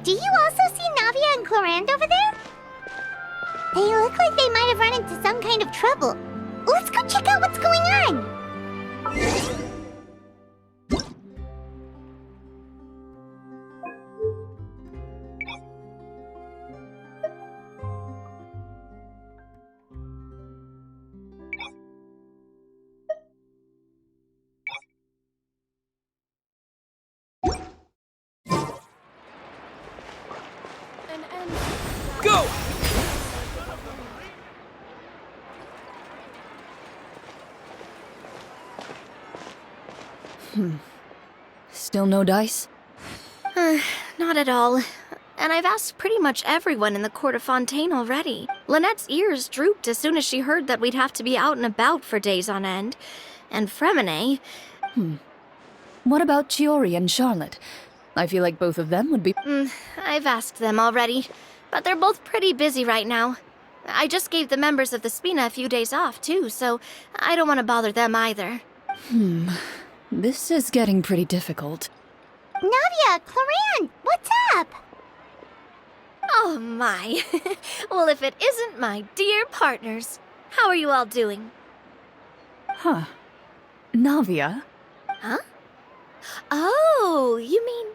Do you also see Navia and Clorinde over there? They look like they might have run into some kind of trouble. Let's go check out what's going on! Go! Still no dice? Not at all. And I've asked pretty much everyone in the court of Fontaine already. Lynette's ears drooped as soon as she heard that we'd have to be out and about for days on end. And Fremine... What about Chiori and Charlotte? I feel like both of them would be... I've asked them already. But they're both pretty busy right now. I just gave the members of the Spina a few days off, too, so I don't want to bother them either. This is getting pretty difficult. Navia, Clorinde, what's up? Oh my. Well, if it isn't my dear partners. How are you all doing? Huh. Navia? Huh? Oh, you mean...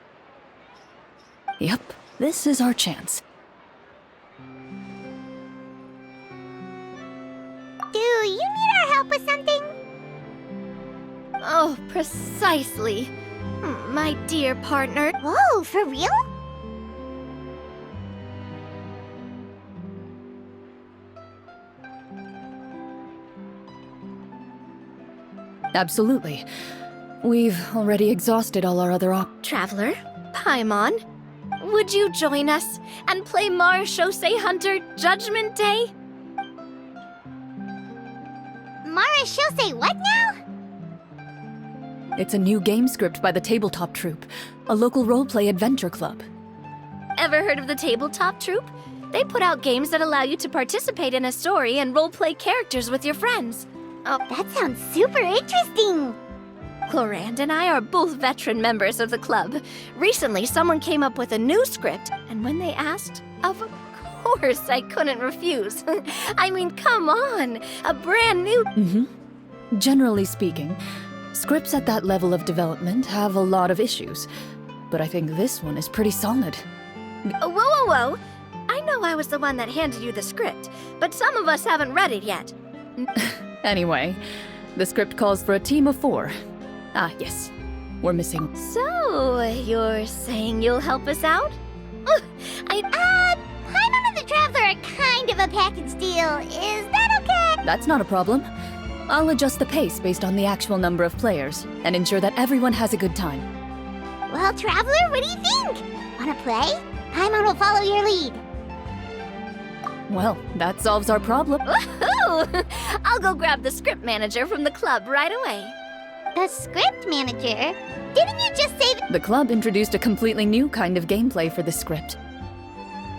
Yep, this is our chance. Do you need our help with something? Oh, precisely. My dear partner. Whoa, for real? Absolutely. We've already exhausted all our other Traveler, Paimon, would you join us and play Marechaussee Hunter Judgment Day? Marechaussee what now? It's a new game script by the Tabletop Troupe, a local roleplay adventure club. Ever heard of the Tabletop Troupe? They put out games that allow you to participate in a story and roleplay characters with your friends. Oh, That sounds super interesting! Clorinde and I are both veteran members of the club. Recently, someone came up with a new script, and when they asked, of course I couldn't refuse. I mean, come on, a brand new... Generally speaking, scripts at that level of development have a lot of issues, but I think this one is pretty solid. Whoa. I know I was the one that handed you the script, but some of us haven't read it yet. Anyway, the script calls for a team of 4. Ah, yes. We're missing... So, you're saying you'll help us out? Paimon and the Traveler are kind of a package deal. Is that okay? That's not a problem. I'll adjust the pace based on the actual number of players, and ensure that everyone has a good time. Well, Traveler, what do you think? Wanna play? Paimon will follow your lead. Well, that solves our problem. Woohoo! I'll go grab the script manager from the club right away. The script manager? Didn't you just say that? The club introduced a completely new kind of gameplay for the script.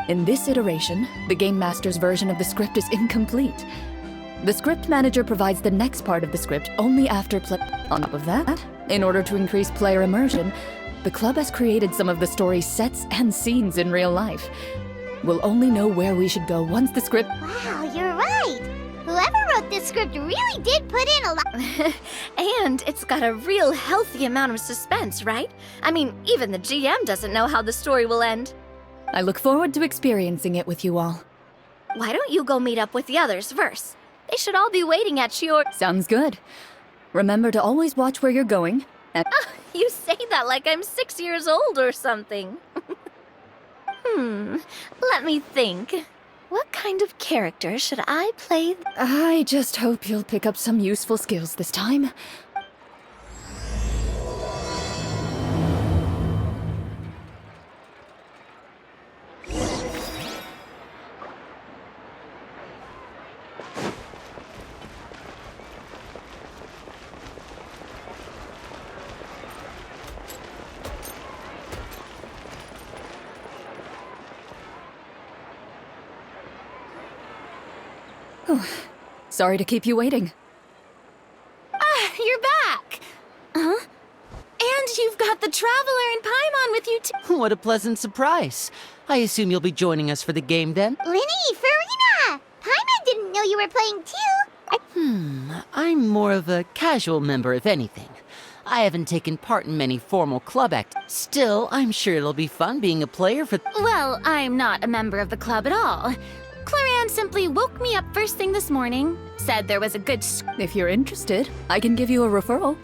In this iteration, the Game Master's version of the script is incomplete. The script manager provides the next part of the script only after play. On top of that, in order to increase player immersion, the club has created some of the story's sets and scenes in real life. We'll only know where we should go once the script... Wow, you're right! Whoever wrote this script really did put in a lot. And it's got a real healthy amount of suspense, right? I mean, even the GM doesn't know how the story will end. I look forward to experiencing it with you all. Why don't you go meet up with the others first? They should all be waiting at Chior... Sounds good. Remember to always watch where you're going. And You say that like I'm 6 years old or something. Let me think. What kind of character should I play? I just hope you'll pick up some useful skills this time. Sorry to keep you waiting. Ah, you're back! Huh? And you've got the Traveler and Paimon with you too. What a pleasant surprise. I assume you'll be joining us for the game then? Linny, Farina! Paimon didn't know you were playing too. I'm more of a casual member, if anything. I haven't taken part in many formal club acts. Still, I'm sure it'll be fun being a player for— Well, I'm not a member of the club at all. Claran simply woke me up first thing this morning, said there was a good If you're interested, I can give you a referral.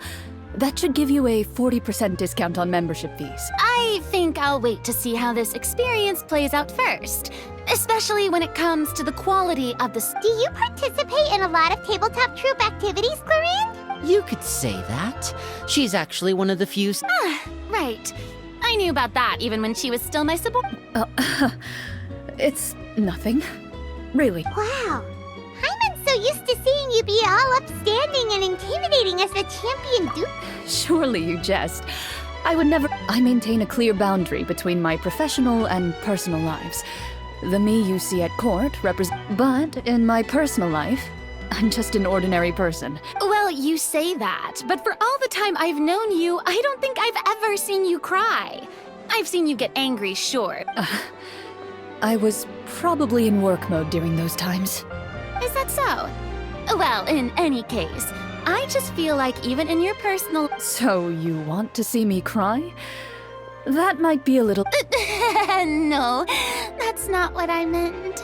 That should give you a 40% discount on membership fees. I think I'll wait to see how this experience plays out first, especially when it comes to the quality of the Do you participate in a lot of tabletop troop activities, Clorinde? You could say that. She's actually one of the few— Right. I knew about that even when she was still my subordinate. It's nothing. Really. Wow. Paimon's so used to seeing you be all upstanding and intimidating as the champion duke. Surely you jest. I would never— I maintain a clear boundary between my professional and personal lives. The me you see at court But in my personal life, I'm just an ordinary person. Well, you say that, but for all the time I've known you, I don't think I've ever seen you cry. I've seen you get angry, sure. I was probably in work mode during those times. Is that so? Well, in any case, I just feel like even in your personal— So you want to see me cry? That might be a little— No, that's not what I meant.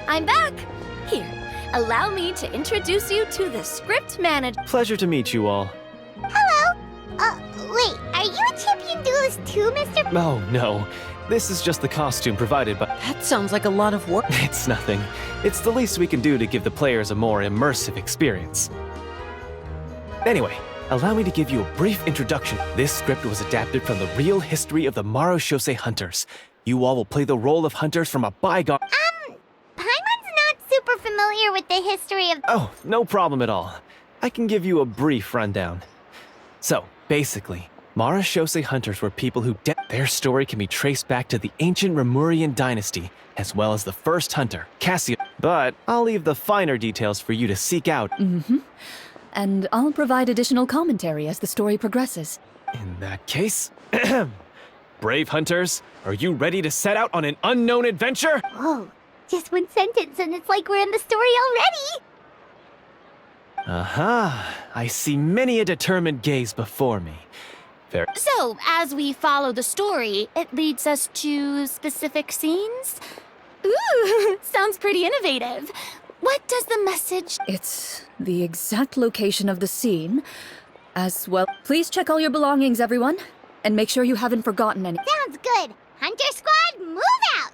I'm back! Here, allow me to introduce you to the script manager. Pleasure to meet you all. Hello. Wait, are you a champion duelist too, Mr. Oh, no. This is just the costume provided by— That sounds like a lot of work. It's nothing. It's the least we can do to give the players a more immersive experience. Anyway, allow me to give you a brief introduction. This script was adapted from the real history of the Marushose hunters. You all will play the role of hunters from a bygone— Paimon's not super familiar with the history of— Oh, no problem at all. I can give you a brief rundown. So, basically, Marushose hunters were people who their story can be traced back to the ancient Remurian dynasty, as well as the first hunter, Cassio. But I'll leave the finer details for you to seek out. And I'll provide additional commentary as the story progresses. In that case, brave hunters, are you ready to set out on an unknown adventure? Whoa, just one sentence and it's like we're in the story already! Aha, I see many a determined gaze before me. Very— So, as we follow the story, it leads us to specific scenes? Ooh, sounds pretty innovative. What does the message— It's the exact location of the scene, as well. Please check all your belongings, everyone, and make sure you haven't forgotten any. Sounds good. Hunter Squad, move out!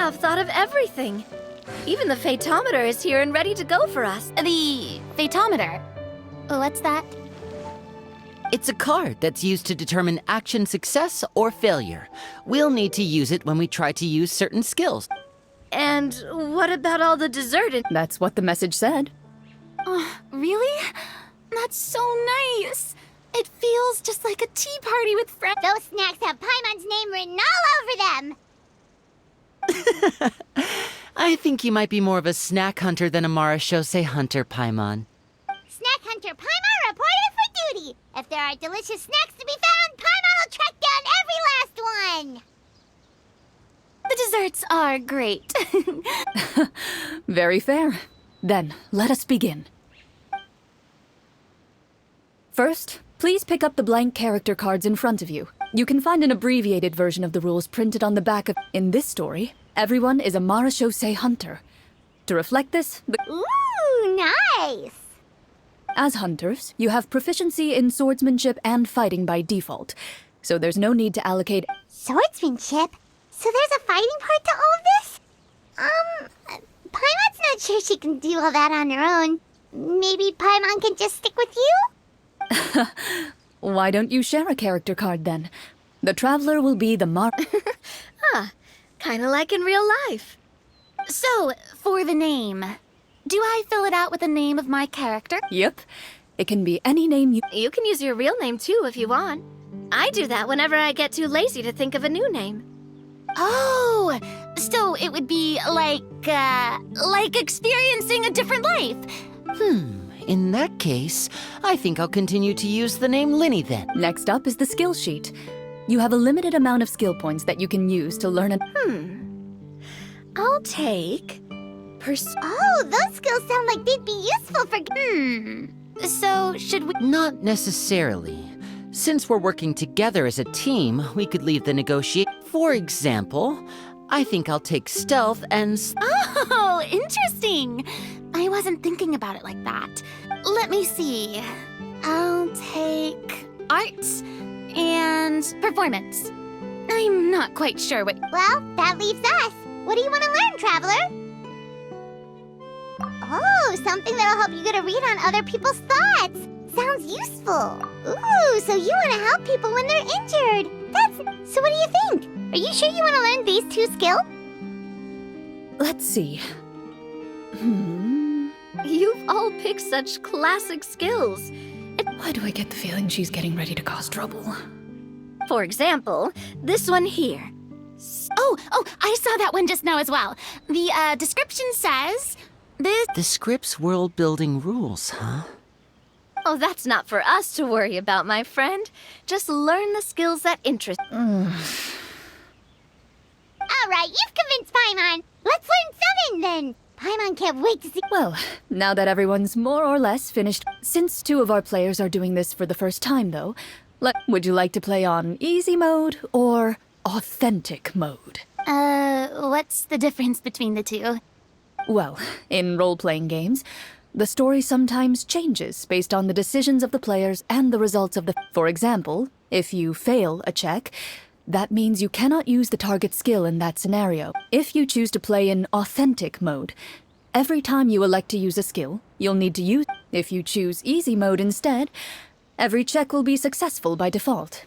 have thought of everything. Even the phaetometer is here and ready to go for us. The phaetometer. What's that? It's a card that's used to determine action success or failure. We'll need to use it when we try to use certain skills. And what about all the dessert? That's what the message said. Really? That's so nice. It feels just like a tea party with friends. Those snacks have Paimon's name written all over them. I think you might be more of a snack hunter than a marashose hunter, Paimon. Snack Hunter Paimon reported for duty. If there are delicious snacks to be found, Paimon will track down every last one. The desserts are great. Very fair. Then, let us begin. First, please pick up the blank character cards in front of you. You can find an abbreviated version of the rules printed on the back of... In this story, everyone is a marashose hunter. To reflect this, Ooh, nice. as hunters, you have proficiency in swordsmanship and fighting by default, so there's no need to allocate... Swordsmanship? So there's a fighting part to all of this? Paimon's not sure she can do all that on her own. Maybe Paimon can just stick with you? Why don't you share a character card then? The Traveler will be the Kinda like in real life. So, for the name, do I fill it out with the name of my character? Yep. It can be any name you... You can use your real name too if you want. I do that whenever I get too lazy to think of a new name. Oh, so it would be like experiencing a different life. In that case, I think I'll continue to use the name Linny then. Next up is the skill sheet. You have a limited amount of skill points that you can use to learn a... I'll take... Oh, those skills sound like they'd be useful for... So, should we... Not necessarily. Since we're working together as a team, we could leave the negotiate. For example, I think I'll take stealth and... Oh, interesting. I wasn't thinking about it like that. Let me see. I'll take arts and performance. I'm not quite sure what... Well, that leaves us. What do you want to learn, Traveler? Oh, something that'll help you get a read on other people's thoughts. Sounds useful. Ooh, so you want to help people when they're injured. So what do you think? Are you sure you want to learn these two skills? Let's see. You've all picked such classic skills. Why do I get the feeling she's getting ready to cause trouble? For example, this one here. Oh, I saw that one just now as well. The description says... The script's world-building rules, huh? Oh, that's not for us to worry about, my friend. Just learn the skills that interest... All right, you've convinced Paimon. Let's learn 7 then. Paimon can't wait to see... Well, now that everyone's more or less finished... Since 2 of our players are doing this for the first time, though, would you like to play on easy mode or authentic mode? What's the difference between the two? Well, in role-playing games, the story sometimes changes based on the decisions of the players and the results of the... For example, if you fail a check, that means you cannot use the target skill in that scenario. If you choose to play in authentic mode, every time you elect to use a skill, you'll need to use... If you choose easy mode instead, every check will be successful by default.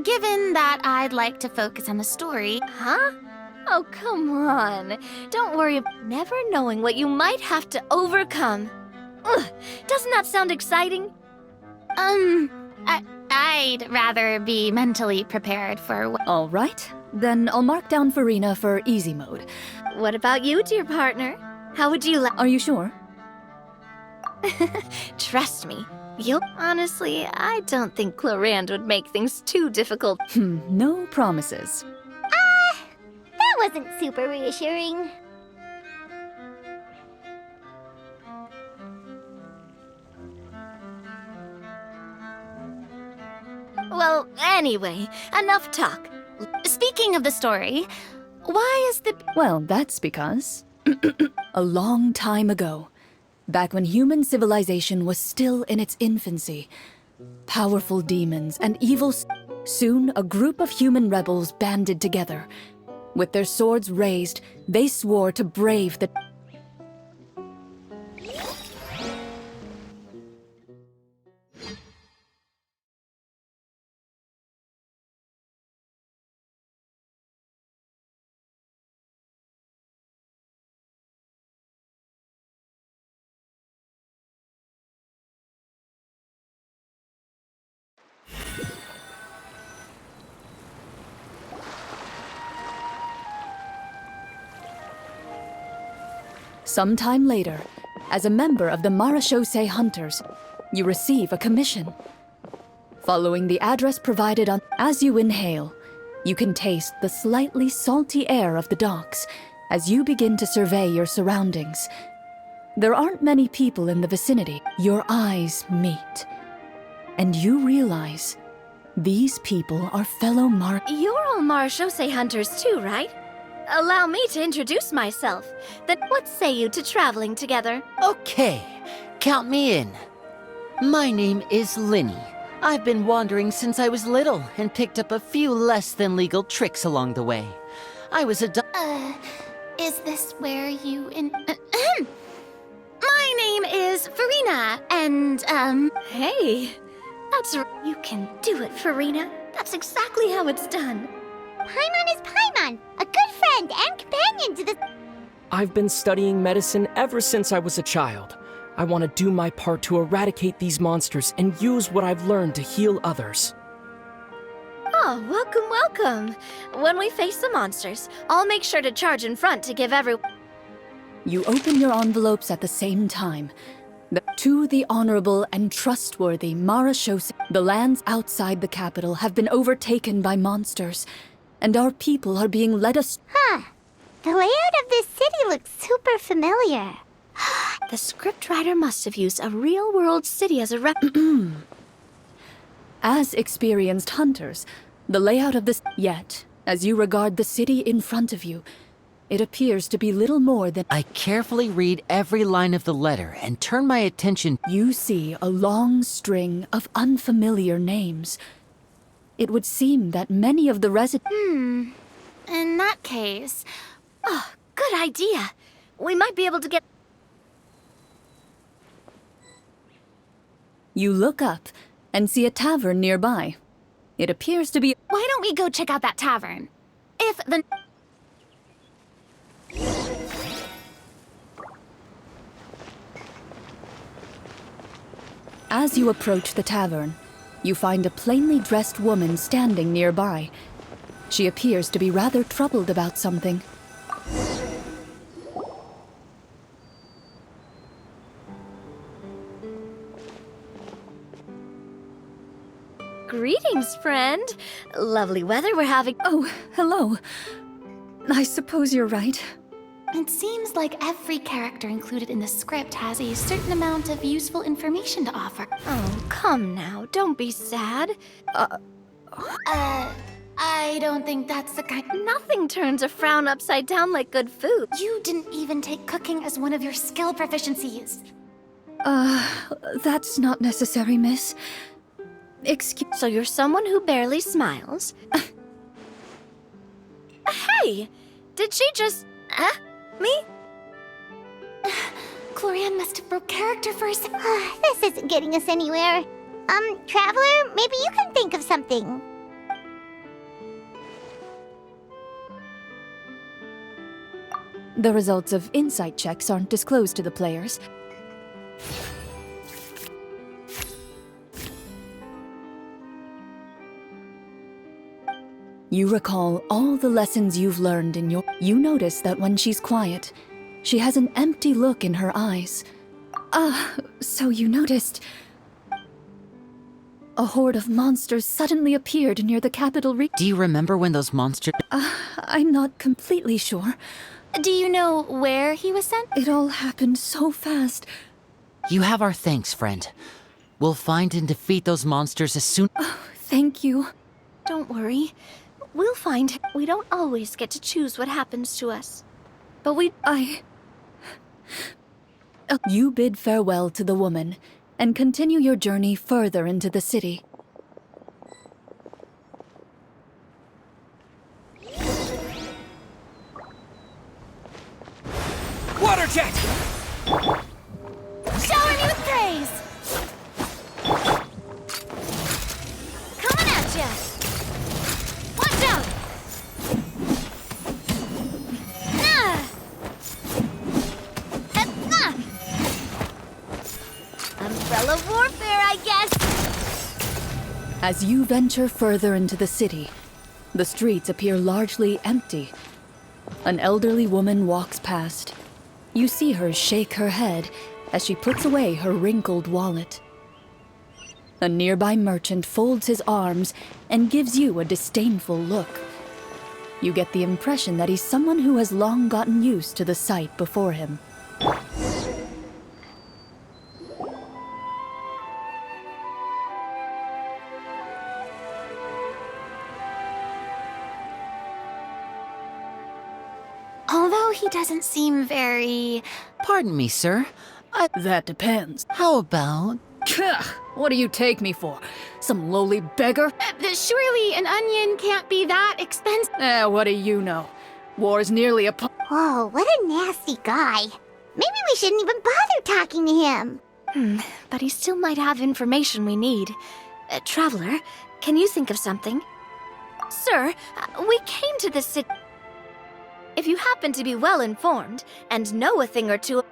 Given that I'd like to focus on the story... Huh? Oh, come on. Don't worry about never knowing what you might have to overcome. Ugh, doesn't that sound exciting? I'd rather be mentally prepared for what... All right, then I'll mark down Farina for easy mode. What about you, dear partner? How would you like... Are you sure? Trust me. Honestly, I don't think Clorinde would make things too difficult. No promises. That wasn't super reassuring. Well, anyway, enough talk. Speaking of the story, why is the... Well, that's because a long time ago, back when human civilization was still in its infancy, powerful demons and evil... Soon, a group of human rebels banded together. With their swords raised, they swore to brave the... Sometime later, as a member of the Marachose Hunters, you receive a commission. Following the address provided on... As you inhale, you can taste the slightly salty air of the docks as you begin to survey your surroundings. There aren't many people in the vicinity. Your eyes meet, and you realize these people are fellow You're all Marachose hunters too, right? Allow me to introduce myself. Then what say you to traveling together? Okay, count me in. My name is Linny. I've been wandering since I was little and picked up a few less than legal tricks along the way. I was Is this where you in... My name is Farina, and, Hey, you can do it, Farina. That's exactly how it's done. Paimon is Paimon, a good friend and companion to the... I've been studying medicine ever since I was a child. I want to do my part to eradicate these monsters and use what I've learned to heal others. Oh, welcome, welcome. When we face the monsters, I'll make sure to charge in front to give everyone... You open your envelopes at the same time. To the honorable and trustworthy Marachose, the lands outside the capital have been overtaken by monsters, and our people are being led astray. Huh. The layout of this city looks super familiar. The scriptwriter must have used a real-world city as a As experienced hunters, the layout of this... Yet, as you regard the city in front of you, it appears to be little more than... I carefully read every line of the letter and turn my attention... You see a long string of unfamiliar names. It would seem that many of the residents... in that case... Oh, good idea. We might be able to get... You look up and see a tavern nearby. It appears to be... Why don't we go check out that tavern? If the... As you approach the tavern, you find a plainly dressed woman standing nearby. She appears to be rather troubled about something. Greetings, friend. Lovely weather we're having. Oh, hello. I suppose you're right. It seems like every character included in the script has a certain amount of useful information to offer. Oh, come now. Don't be sad. I don't think that's the kind... Nothing turns a frown upside down like good food. You didn't even take cooking as one of your skill proficiencies. That's not necessary, miss. Excuse... So you're someone who barely smiles? Hey! Did she just... me? Clorian must have broke character for a second. This isn't getting us anywhere. Traveler, maybe you can think of something. The results of insight checks aren't disclosed to the players. You recall all the lessons you've learned in your... You notice that when she's quiet, she has an empty look in her eyes. So you noticed... A horde of monsters suddenly appeared near the capital Do you remember when those monsters... I'm not completely sure. Do you know where he was sent? It all happened so fast. You have our thanks, friend. We'll find and defeat those monsters as soon... Thank you. Don't worry. We'll find we don't always get to choose what happens to us. But You bid farewell to the woman and continue your journey further into the city. Water jet! Showering you with praise! Coming at ya! Watch out! Umbrella warfare, I guess. As you venture further into the city, the streets appear largely empty. An elderly woman walks past. You see her shake her head as she puts away her wrinkled wallet. A nearby merchant folds his arms and gives you a disdainful look. You get the impression that he's someone who has long gotten used to the sight before him. Although he doesn't seem very... Pardon me, sir. That depends. How about... What do you take me for? Some lowly beggar? Surely an onion can't be that expensive. What do you know? War's nearly upon... Whoa, what a nasty guy. Maybe we shouldn't even bother talking to him. But he still might have information we need. Traveler, can you think of something? Sir, we came to this city. If you happen to be well informed and know a thing or two...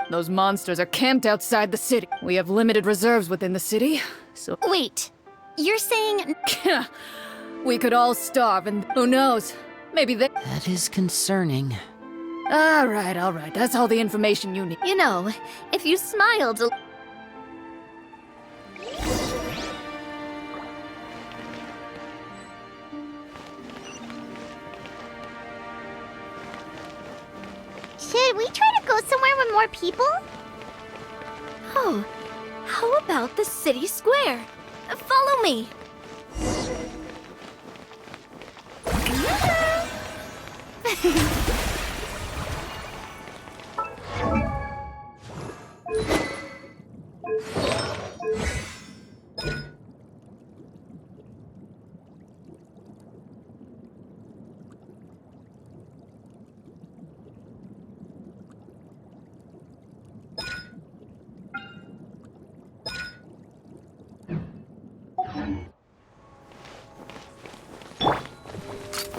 Those monsters are camped outside the city. We have limited reserves within the city, so... Wait, you're saying... We could all starve, and who knows? Maybe they... That is concerning. All right. That's all the information you need. You know, if you smiled a... Should we try to go somewhere with more people? Oh, how about the city square? Follow me.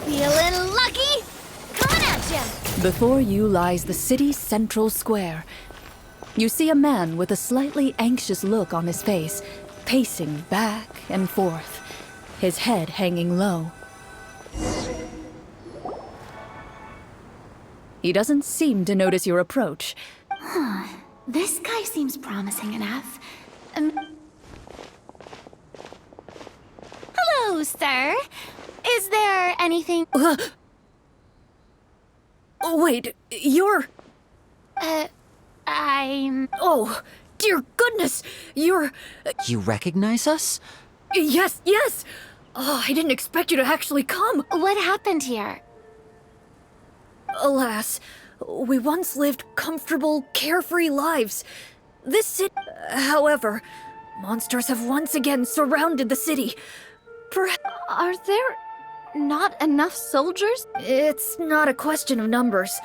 Feeling lucky? Coming at ya! Before you lies the city's central square. You see a man with a slightly anxious look on his face, pacing back and forth, his head hanging low. He doesn't seem to notice your approach. This guy seems promising enough. Hello, sir. Is there anything... Wait, you're... I'm... Oh, dear goodness! You're... You recognize us? Yes! Oh, I didn't expect you to actually come! What happened here? Alas, we once lived comfortable, carefree lives. This city... However, monsters have once again surrounded the city. Are there not enough soldiers? It's not a question of numbers.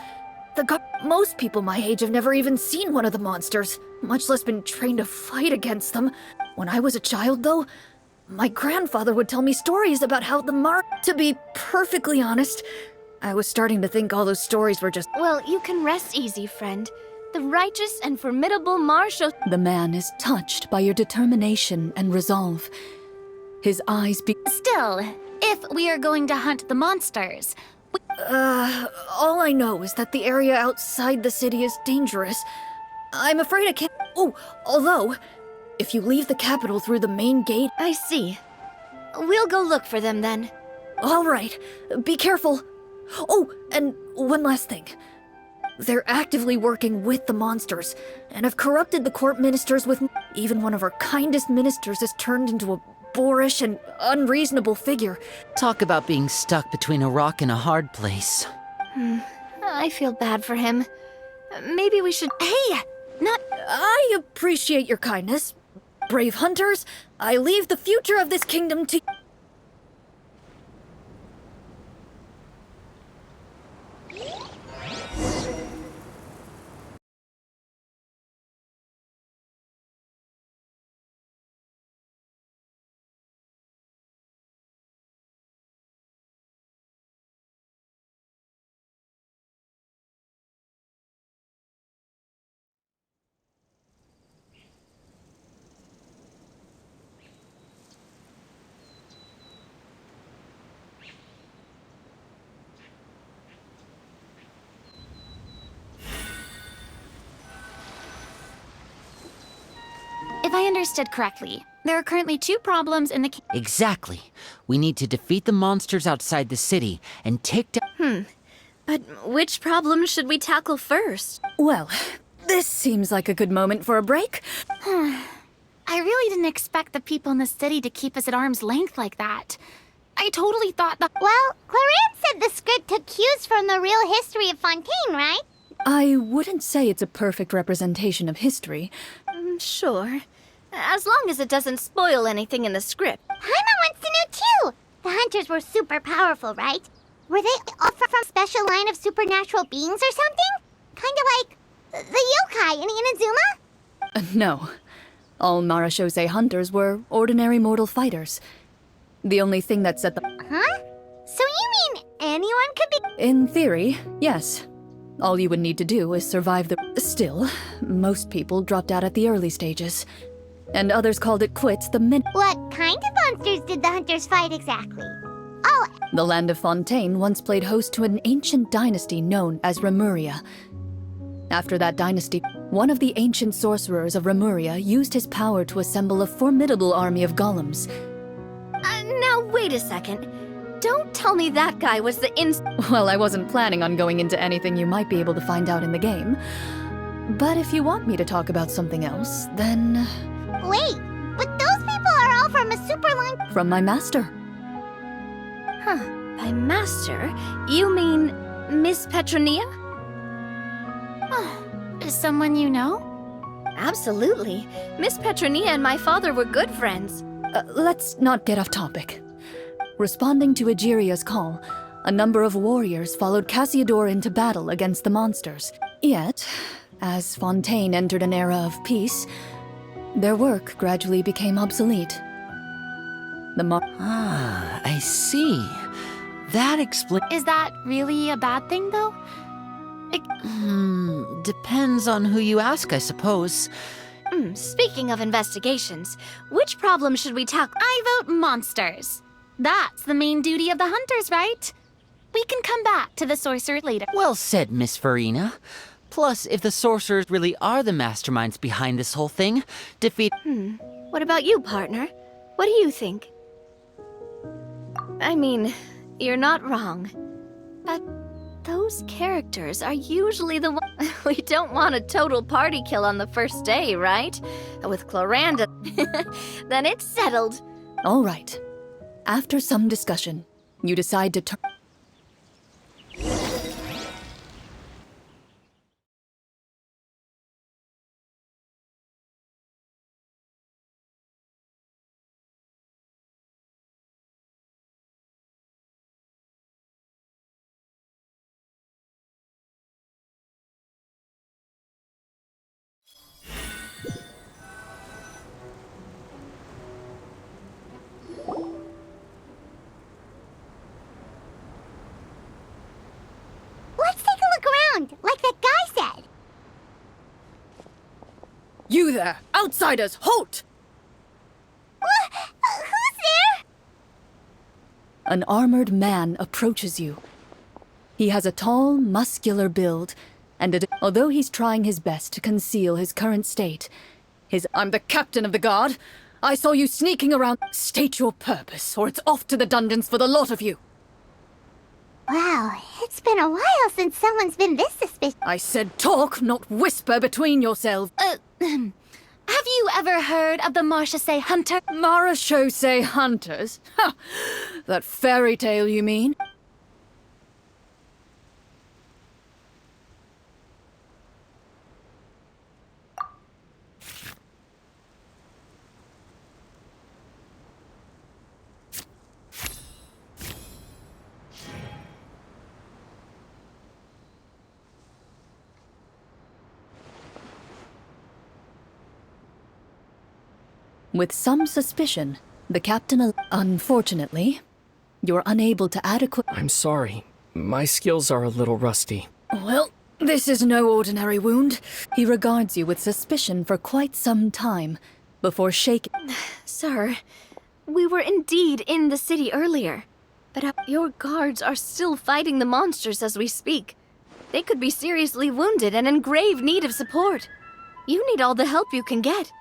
Most people my age have never even seen one of the monsters, much less been trained to fight against them. When I was a child, though, my grandfather would tell me stories about how To be perfectly honest, I was starting to think all those stories were just... Well, you can rest easy, friend. The righteous and formidable Marshal... The man is touched by your determination and resolve. His eyes Still, if we are going to hunt the monsters... all I know is that the area outside the city is dangerous. I'm afraid I can't... Oh, although, if you leave the capital through the main gate... I see. We'll go look for them then. All right, be careful. Oh, and one last thing. They're actively working with the monsters, and have corrupted the court ministers with... Even one of our kindest ministers has turned into a boorish and unreasonable figure. Talk about being stuck between a rock and a hard place. I feel bad for him. Maybe we should... Hey! I appreciate your kindness. Brave hunters, I leave the future of this kingdom to... If I understood correctly, there are currently 2 problems in the Exactly. We need to defeat the monsters outside the city and take down... But which problem should we tackle first? Well, this seems like a good moment for a break. I really didn't expect the people in the city to keep us at arm's length like that. I totally thought that... Well, Clarence said the script took cues from the real history of Fontaine, right? I wouldn't say it's a perfect representation of history. Sure. As long as it doesn't spoil anything in the script. Paimon wants to know too! The hunters were super powerful, right? Were they all from a special line of supernatural beings or something? Kind of like the yokai in Inazuma? No. All Marashose hunters were ordinary mortal fighters. The only thing that set them... Huh? So you mean anyone could be... In theory, yes. All you would need to do is survive the... Still, most people dropped out at the early stages. And others called it quits the minute... What kind of monsters did the hunters fight exactly? Oh, The land of Fontaine once played host to an ancient dynasty known as Remuria. After that dynasty, one of the ancient sorcerers of Remuria used his power to assemble a formidable army of golems. Now wait a second. Don't tell me that guy was the Well, I wasn't planning on going into anything you might be able to find out in the game. But if you want me to talk about something else, then... wait, but those people are all from a super line... From my master. By master, you mean Miss Petronia? Someone you know? Absolutely. Miss Petronia and my father were good friends. Let's not get off topic. Responding to Egeria's call, a number of warriors followed Cassiodor into battle against the monsters. Yet, as Fontaine entered an era of peace, their work gradually became obsolete. I see. That explains... Is that really a bad thing, though? Depends on who you ask, I suppose. Speaking of investigations, which problem should we tackle? I vote monsters. That's the main duty of the hunters, right? We can come back to the sorcerer later. Well said, Miss Farina. Plus, if the sorcerers really are the masterminds behind this whole thing, defeat... What about you, partner? What do you think? I mean, you're not wrong. But those characters are usually the ones... We don't want a total party kill on the first day, right? With Cloranda, then it's settled. All right. After some discussion, you decide to turn... Let's take a look around, like that guy said. You there! Outsiders, halt! Who's there? An armored man approaches you. He has a tall, muscular build, and although he's trying his best to conceal his current state, I'm the captain of the guard. I saw you sneaking around. State your purpose, or it's off to the dungeons for the lot of you. Wow, it's been a while since someone's been this suspicious. I said talk, not whisper between yourselves. Have you ever heard of the Marchese Hunter? Marachose hunters? Ha! That fairy tale, you mean? With some suspicion, the captain. Unfortunately, you're unable to adequate. I'm sorry. My skills are a little rusty. Well, this is no ordinary wound. He regards you with suspicion for quite some time before shaking. Sir, we were indeed in the city earlier, but your guards are still fighting the monsters as we speak. They could be seriously wounded and in grave need of support. You need all the help you can get.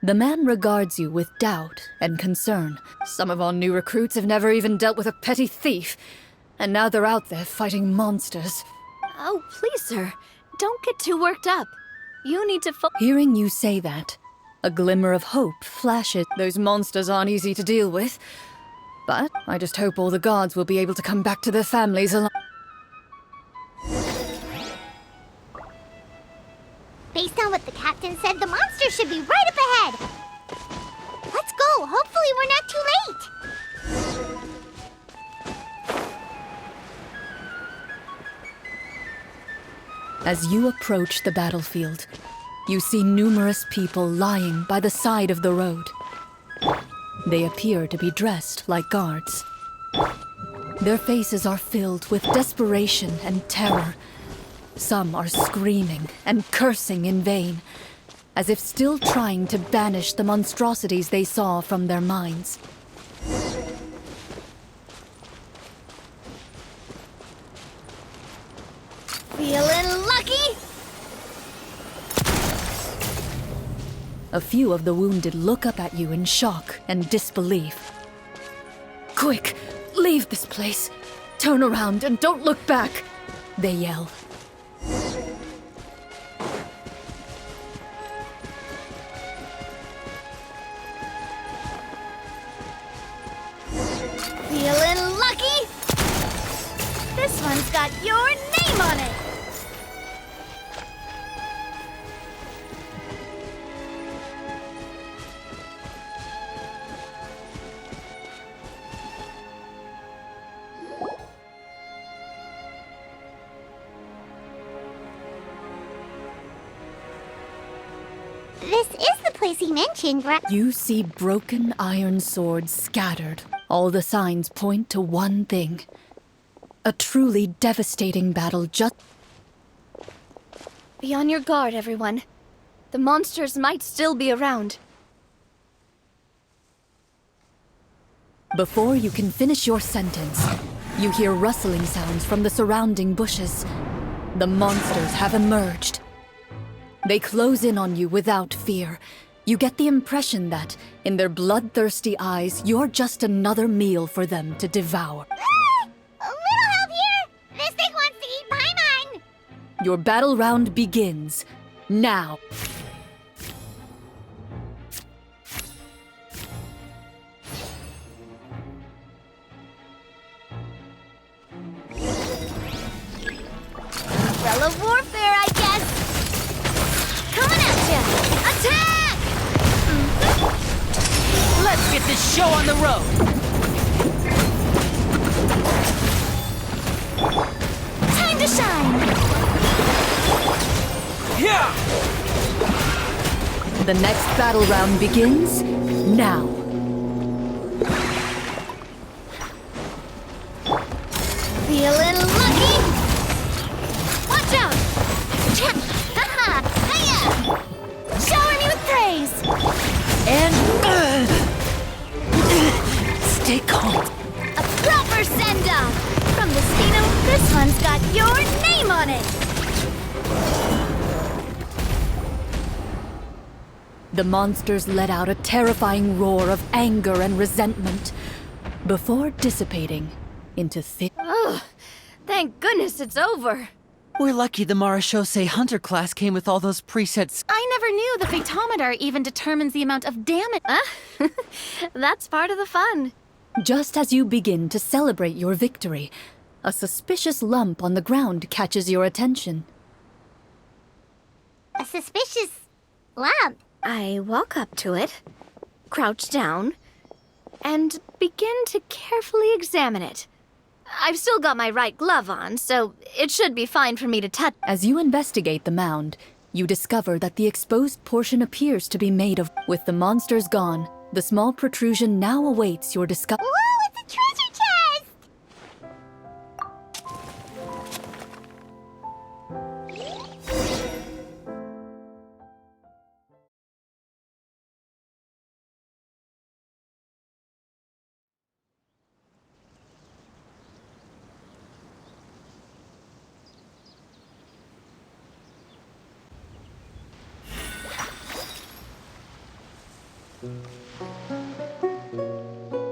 The man regards you with doubt and concern. Some of our new recruits have never even dealt with a petty thief, and now they're out there fighting monsters. Oh, please, sir. Don't get too worked up. You need to Hearing you say that, a glimmer of hope flashes. Those monsters aren't easy to deal with, but I just hope all the guards will be able to come back to their families alive. Based on what the captain said, the monster should be right up ahead. Let's go. Hopefully we're not too late. As you approach the battlefield, you see numerous people lying by the side of the road. They appear to be dressed like guards. Their faces are filled with desperation and terror. Some are screaming and cursing in vain, as if still trying to banish the monstrosities they saw from their minds. Feeling lucky? A few of the wounded look up at you in shock and disbelief. Quick, leave this place. Turn around and don't look back, they yell. Feeling lucky? This one's got your name on it. This is the place he mentioned, right? You see broken iron swords scattered. All the signs point to one thing. A truly devastating battle just... Be on your guard, everyone. The monsters might still be around. Before you can finish your sentence, you hear rustling sounds from the surrounding bushes. The monsters have emerged. They close in on you without fear. You get the impression that, in their bloodthirsty eyes, you're just another meal for them to devour. A little help here! This thing wants to eat Paimon! Your battle round begins now. Umbrella warfare, I guess! Coming at ya! Attack! Let's get this show on the road! Time to shine! Yeah! The next battle round begins now. Feeling lucky? Watch out! Ha-ha! Hiya! Shower me with praise! And... stay calm. A proper send-off! From the Destino, this one's got your name on it! the monsters let out a terrifying roar of anger and resentment before dissipating into thick. Ugh, thank goodness it's over. We're lucky the Marashose Hunter class came with all those presets. I never knew the fathometer even determines the amount of damage. That's part of the fun. Just as you begin to celebrate your victory, a suspicious lump on the ground catches your attention. A suspicious lump. I walk up to it, crouch down, and begin to carefully examine it. I've still got my right glove on, so it should be fine for me to touch. As you investigate the mound, you discover that the exposed portion appears to be made of. With the monsters gone, the small protrusion now awaits your discovery. Whoa, it's a treasure chest!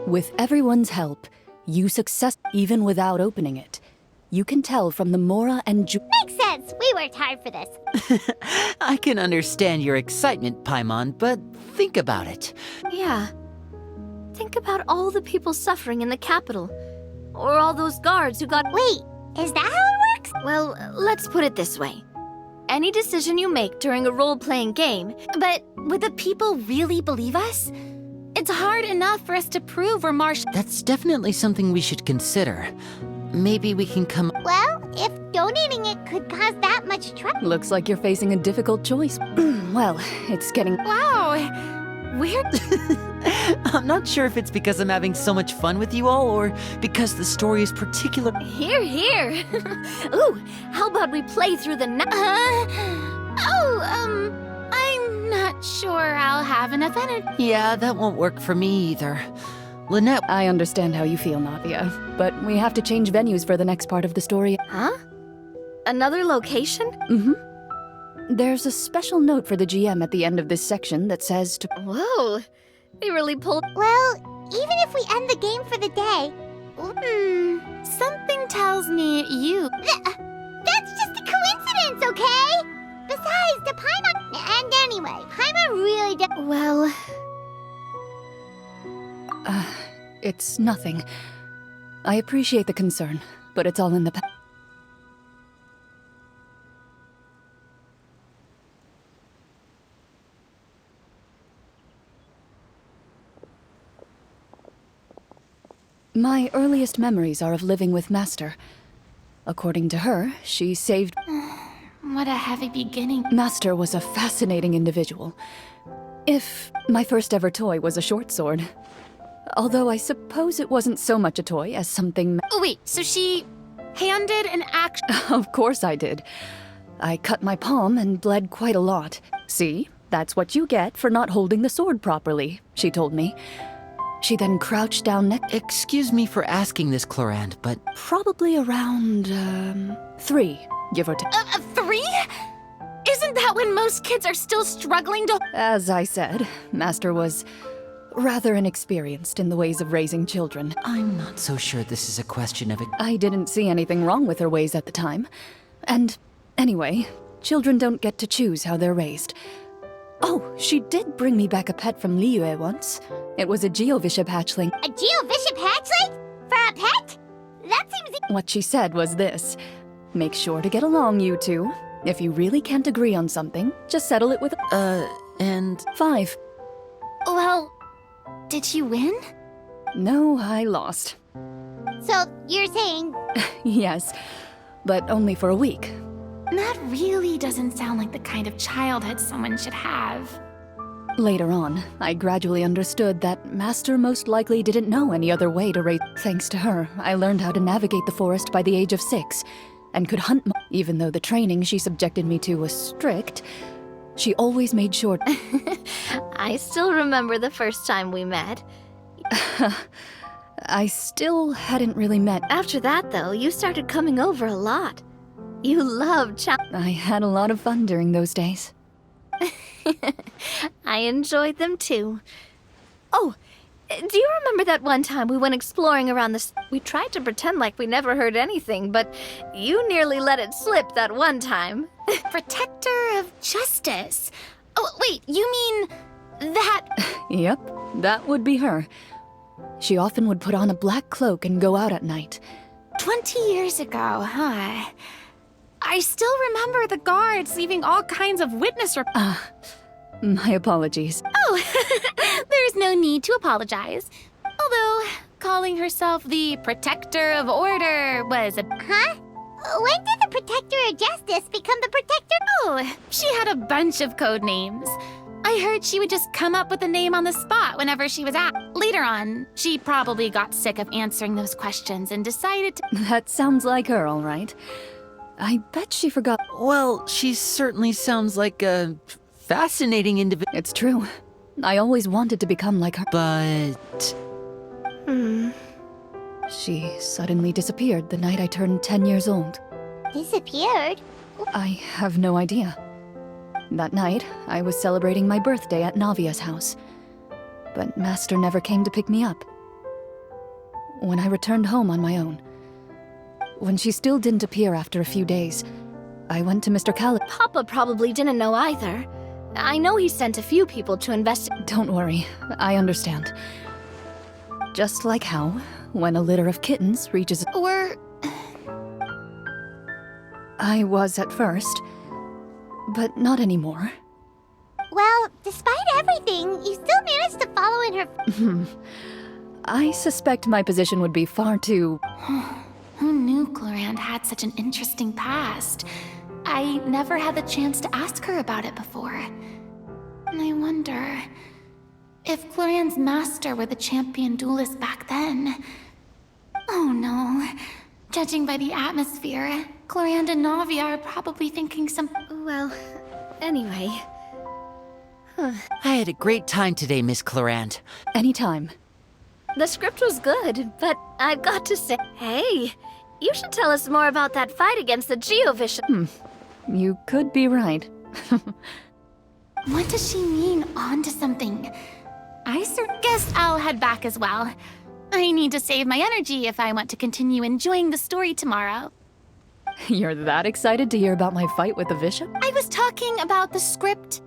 With everyone's help, you success even without opening it. You can tell from the Mora and Makes sense. We worked hard for this. I can understand your excitement, Paimon, but think about it. Yeah. Think about all the people suffering in the capital. Or all those guards who got. Wait, is that how it works? Well, let's put it this way. Any decision you make during a role-playing game. But would the people really believe us? It's hard enough for us to prove we're That's definitely something we should consider. Maybe we can come. Well, if donating it could cause that much trouble. Looks like you're facing a difficult choice. Well, it's getting. Wow, we're I'm not sure if it's because I'm having so much fun with you all or because the story is particular. Here, here. Ooh, how about we play through the I'm not sure I'll have enough energy. Yeah, that won't work for me either. Lynette. I understand how you feel, Nadia, but we have to change venues for the next part of the story. Huh? Another location? There's a special note for the GM at the end of this section that says to. Whoa, they really pulled. Well, even if we end the game for the day. Something tells me you. That's just a coincidence, okay? Besides, the Paimon. And anyway, Paimon really does. Well, It's nothing. I appreciate the concern, but it's all in the past. My earliest memories are of living with Master. According to her, she saved. What a heavy beginning. Master was a fascinating individual. If my first ever toy was a short sword. Although I suppose it wasn't so much a toy as something. Oh, wait, so she handed an act. Of course I did. I cut my palm and bled quite a lot. See, that's what you get for not holding the sword properly, she told me. She then crouched down next. Excuse me for asking this, Clorand, but Probably around, 3, give or take. 3? Isn't that when most kids are still struggling to. As I said, Master was rather inexperienced in the ways of raising children. I'm not so sure this is a question of it. I didn't see anything wrong with her ways at the time. And anyway, children don't get to choose how they're raised. Oh, she did bring me back a pet from Liyue once. It was a Geovishap hatchling. A Geovishap hatchling? For a pet? That seems. What she said was this: make sure to get along, you two. If you really can't agree on something, just settle it with. And 5. Well, did you win? No, I lost. So, you're saying. Yes, but only for a week. That really doesn't sound like the kind of childhood someone should have. Later on, I gradually understood that Master most likely didn't know any other way to raise. Thanks to her, I learned how to navigate the forest by the age of 6, and could hunt. Even though the training she subjected me to was strict, she always made sure. I still remember the first time we met. I still hadn't really met. After that, though, you started coming over a lot. You loved I had a lot of fun during those days. I enjoyed them too. Oh, do you remember that one time we went exploring around this? We tried to pretend like we never heard anything, but you nearly let it slip that one time. Protector of justice. Oh, wait, you mean that... Yep, that would be her. She often would put on a black cloak and go out at night. 20 years ago, huh? I still remember the guards leaving all kinds of witness My apologies. Oh, there's no need to apologize. Although, calling herself the Protector of Order was a... Huh? When did the Protector of Justice become the Protector? Oh, she had a bunch of code names. I heard she would just come up with a name on the spot whenever she was asked. Later on, she probably got sick of answering those questions and decided to... That sounds like her, all right. I bet she forgot. Well, she certainly sounds like a fascinating individual. It's true. I always wanted to become like her. But... She suddenly disappeared the night I turned 10 years old. Disappeared? I have no idea. That night, I was celebrating my birthday at Navia's house. But Master never came to pick me up. When I returned home on my own, when she still didn't appear after a few days, I went to Mr. Callis. Papa probably didn't know either. I know he sent a few people to investigate. Don't worry, I understand. Just like how, when a litter of kittens reaches... Or... I was at first, but not anymore. Well, despite everything, you still managed to follow in her... I suspect my position would be far too... Who knew Clorinde had such an interesting past? I never had the chance to ask her about it before. And I wonder... if Clorinde's master were the champion duelist back then... Oh no. Judging by the atmosphere, Clorinde and Navia are probably thinking some... Well, anyway. I had a great time today, Miss Clorinde. Anytime. The script was good, but I've got to say... Hey, you should tell us more about that fight against the Geovision. You could be right. What does she mean, on to something? Guess I'll head back as well. I need to save my energy if I want to continue enjoying the story tomorrow. You're that excited to hear about my fight with the Bishop? I was talking about the script.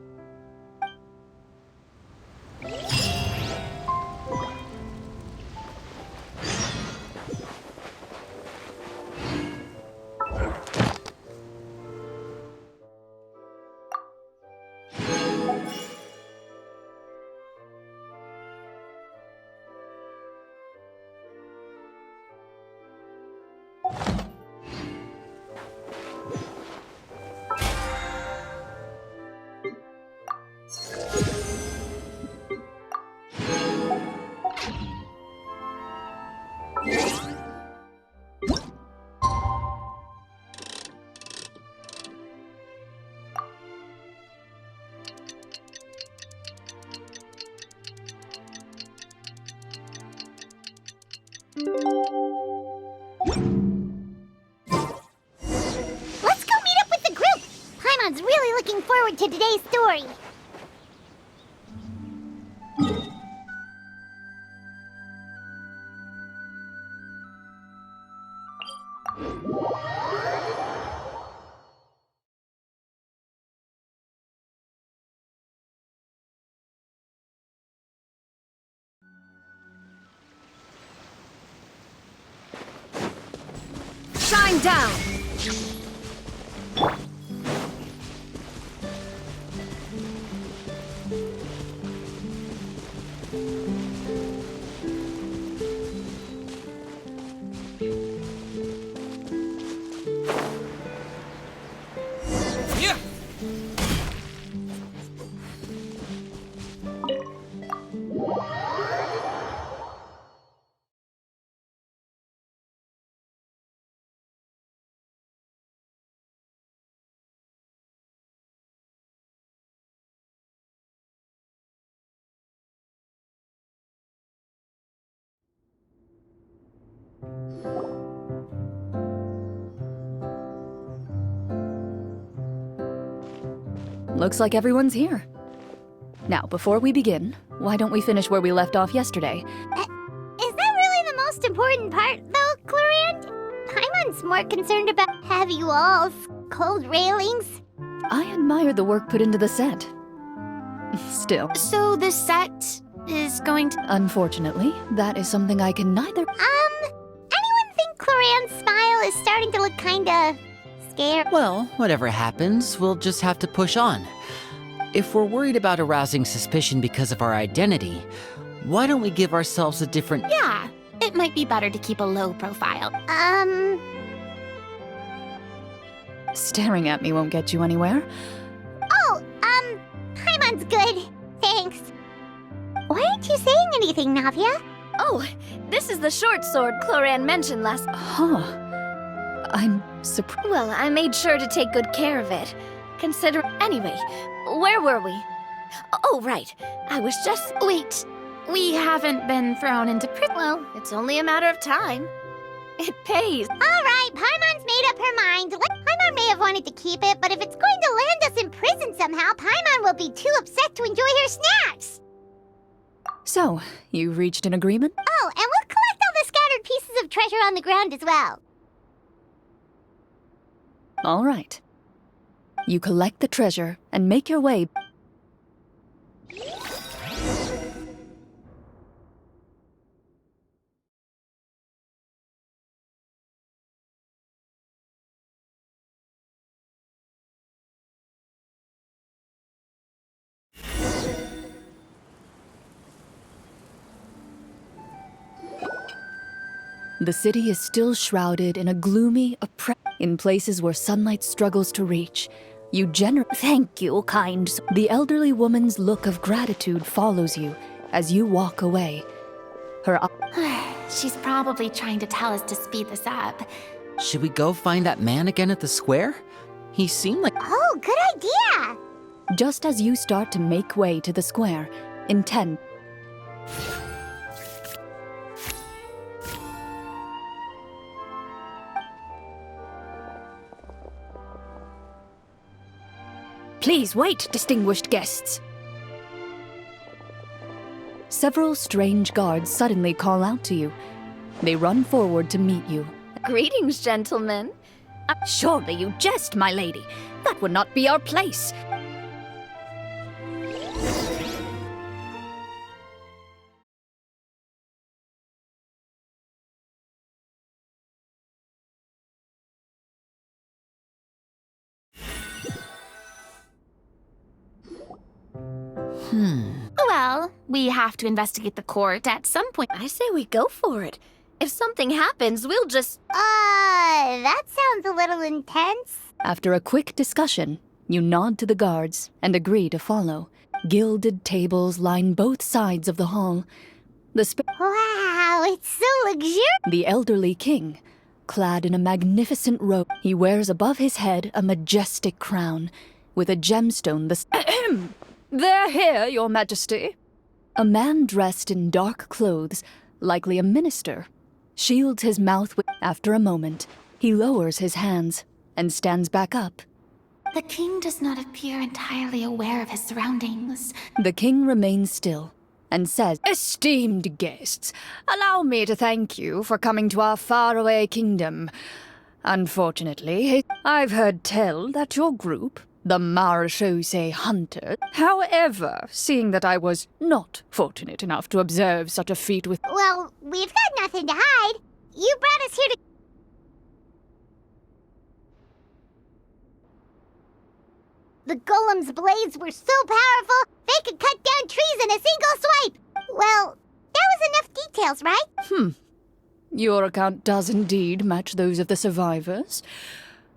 Let's go meet up with the group! Paimon's really looking forward to today's story. Shine down! Looks like everyone's here. Now, before we begin, why don't we finish where we left off yesterday? Is that really the most important part, though, Clorinde? Paimon's more concerned about heavy walls, cold railings. I admire the work put into the set. Still, So the set is going to... unfortunately, that is something I can neither... Anyone think Clorinde's smile is starting to look kinda scared? Well, whatever happens, we'll just have to push on. If we're worried about arousing suspicion because of our identity, why don't we give ourselves a different... Yeah, it might be better to keep a low profile. Staring at me won't get you anywhere. Paimon's good. Thanks. Why aren't you saying anything, Navia? Oh, this is the short sword Clorinde mentioned last... Huh. I'm surprised. Well, I made sure to take good care of it. Consider... Anyway, where were we? Oh, right. I was just... Wait, we haven't been thrown into prison. Well, it's only a matter of time. It pays. All right, Paimon's made up her mind. Paimon may have wanted to keep it, but if it's going to land us in prison somehow, Paimon will be too upset to enjoy her snacks. So, you reached an agreement? Oh, and we'll collect all the scattered pieces of treasure on the ground as well. All right. You collect the treasure and make your way... The city is still shrouded in a gloomy, in places where sunlight struggles to reach. Thank you, kind. The elderly woman's look of gratitude follows you as you walk away. She's probably trying to tell us to speed this up. Should we go find that man again at the square? He seemed like... Oh, good idea. Just as you start to make way to the square, intent. Please wait, distinguished guests. Several strange guards suddenly call out to you. They run forward to meet you. Greetings, gentlemen. Surely you jest, my lady. That would not be our place. Well, we have to investigate the court at some point. I say we go for it. If something happens, we'll just... That sounds a little intense. After a quick discussion, you nod to the guards and agree to follow. Gilded tables line both sides of the hall. Wow, it's so luxurious. The elderly king, clad in a magnificent robe, he wears above his head a majestic crown with a gemstone They're here, your majesty. A man dressed in dark clothes, likely a minister, shields his mouth with... After a moment, he lowers his hands and stands back up. The king does not appear entirely aware of his surroundings. The king remains still and says, Esteemed guests, allow me to thank you for coming to our faraway kingdom. Unfortunately, I've heard tell that your group, the Marechaussee Hunter. However, seeing that I was not fortunate enough to observe such a feat with... Well, we've got nothing to hide. You brought us here to... The golem's blades were so powerful, they could cut down trees in a single swipe. Well, that was enough details, right? Your account does indeed match those of the survivors.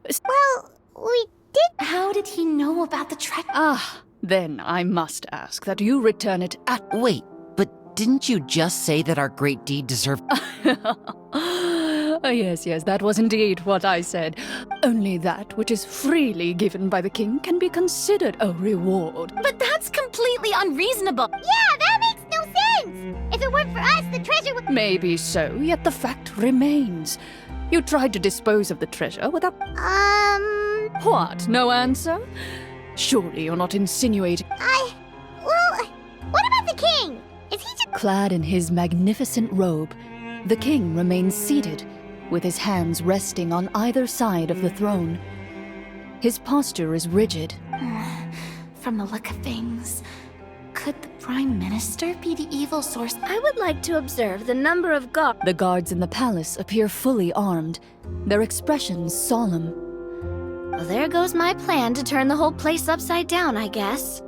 Well, we did... How did he know about the treasure? Then I must ask that you return it at... Wait, but didn't you just say that our great deed deserved... Yes, that was indeed what I said. Only that which is freely given by the king can be considered a reward. But that's completely unreasonable. Yeah, that makes no sense! If it weren't for us, the treasure would... Maybe so, yet the fact remains. You tried to dispose of the treasure without... What, no answer? Surely you're not insinuating... Well, Clad in his magnificent robe, the king remains seated, with his hands resting on either side of the throne. His posture is rigid. From the look of things, could the Prime Minister be the evil source? I would like to observe the number of guards. The guards in the palace appear fully armed, their expressions solemn. Well, there goes my plan to turn the whole place upside down, I guess.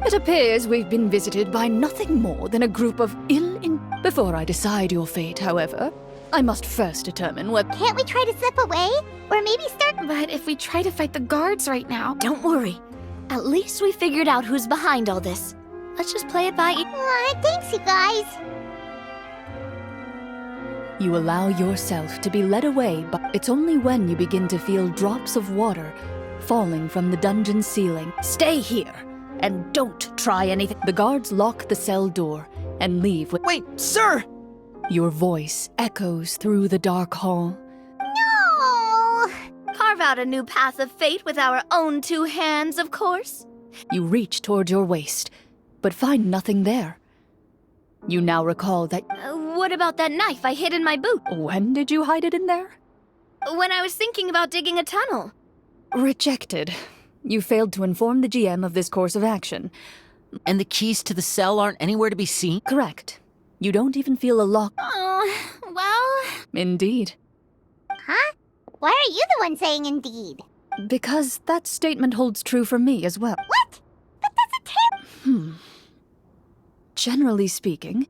It appears we've been visited by nothing more than a group of Before I decide your fate, however, I must first determine what— Can't we try to slip away? Or maybe start— But if we try to fight the guards right now... Don't worry. At least we figured out who's behind all this. Let's just play it by ear. Aw, thanks, you guys. You allow yourself to be led away, but it's only when you begin to feel drops of water falling from the dungeon ceiling. Stay here, and don't try anything. The guards lock the cell door and leave with— Wait, sir! Your voice echoes through the dark hall. No! Carve out a new path of fate with our own two hands, of course. You reach toward your waist, but find nothing there. You now recall that— What about that knife I hid in my boot? When did you hide it in there? When I was thinking about digging a tunnel. Rejected. You failed to inform the GM of this course of action. And the keys to the cell aren't anywhere to be seen? Correct. You don't even feel a lock. Oh, well... Indeed. Huh? Why are you the one saying indeed? Because that statement holds true for me as well. What? But that's a Generally speaking,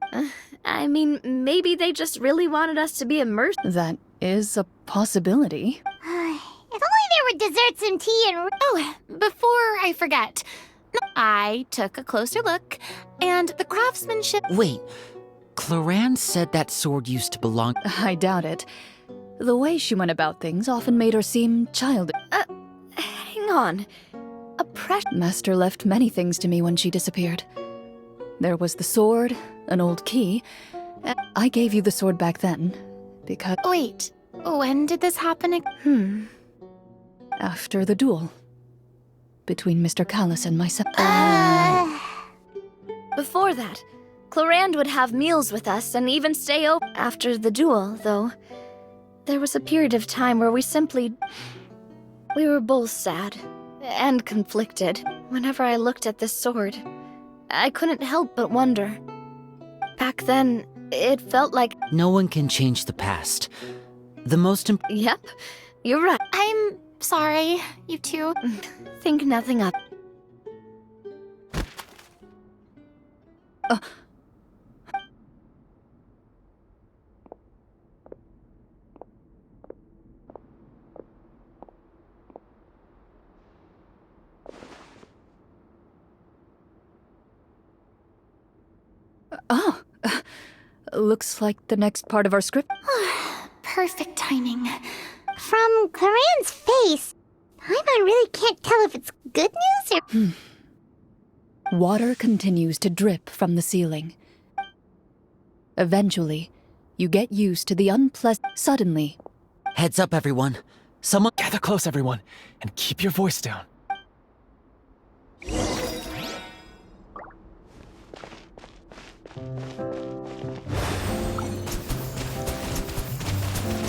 I mean, maybe they just really wanted us to be immersed. that is a possibility. If only there were desserts and tea and— Oh, before I forget, I took a closer look, and the craftsmanship... Wait, Cloran said that sword used to belong— I doubt it. The way she went about things often made her seem childish. Hang on. A precious... Master left many things to me when she disappeared. There was the sword, an old key. I gave you the sword back then, because— Wait, when did this happen? After the duel. Between Mr. Callis and myself. Before that, Clorand would have meals with us and even stay open. After the duel, though, there was a period of time where we were both sad and conflicted. Whenever I looked at this sword, I couldn't help but wonder. Back then, it felt like— No one can change the past. The most Yep, you're right. I'm sorry, you two. Think nothing of. Looks like the next part of our script. Perfect timing. From Corinne's face, Paimon really can't tell if it's good news or— Water continues to drip from the ceiling. Eventually, you get used to the unpleasant— Suddenly, Heads up, everyone. Someone— Gather close, everyone, and keep your voice down.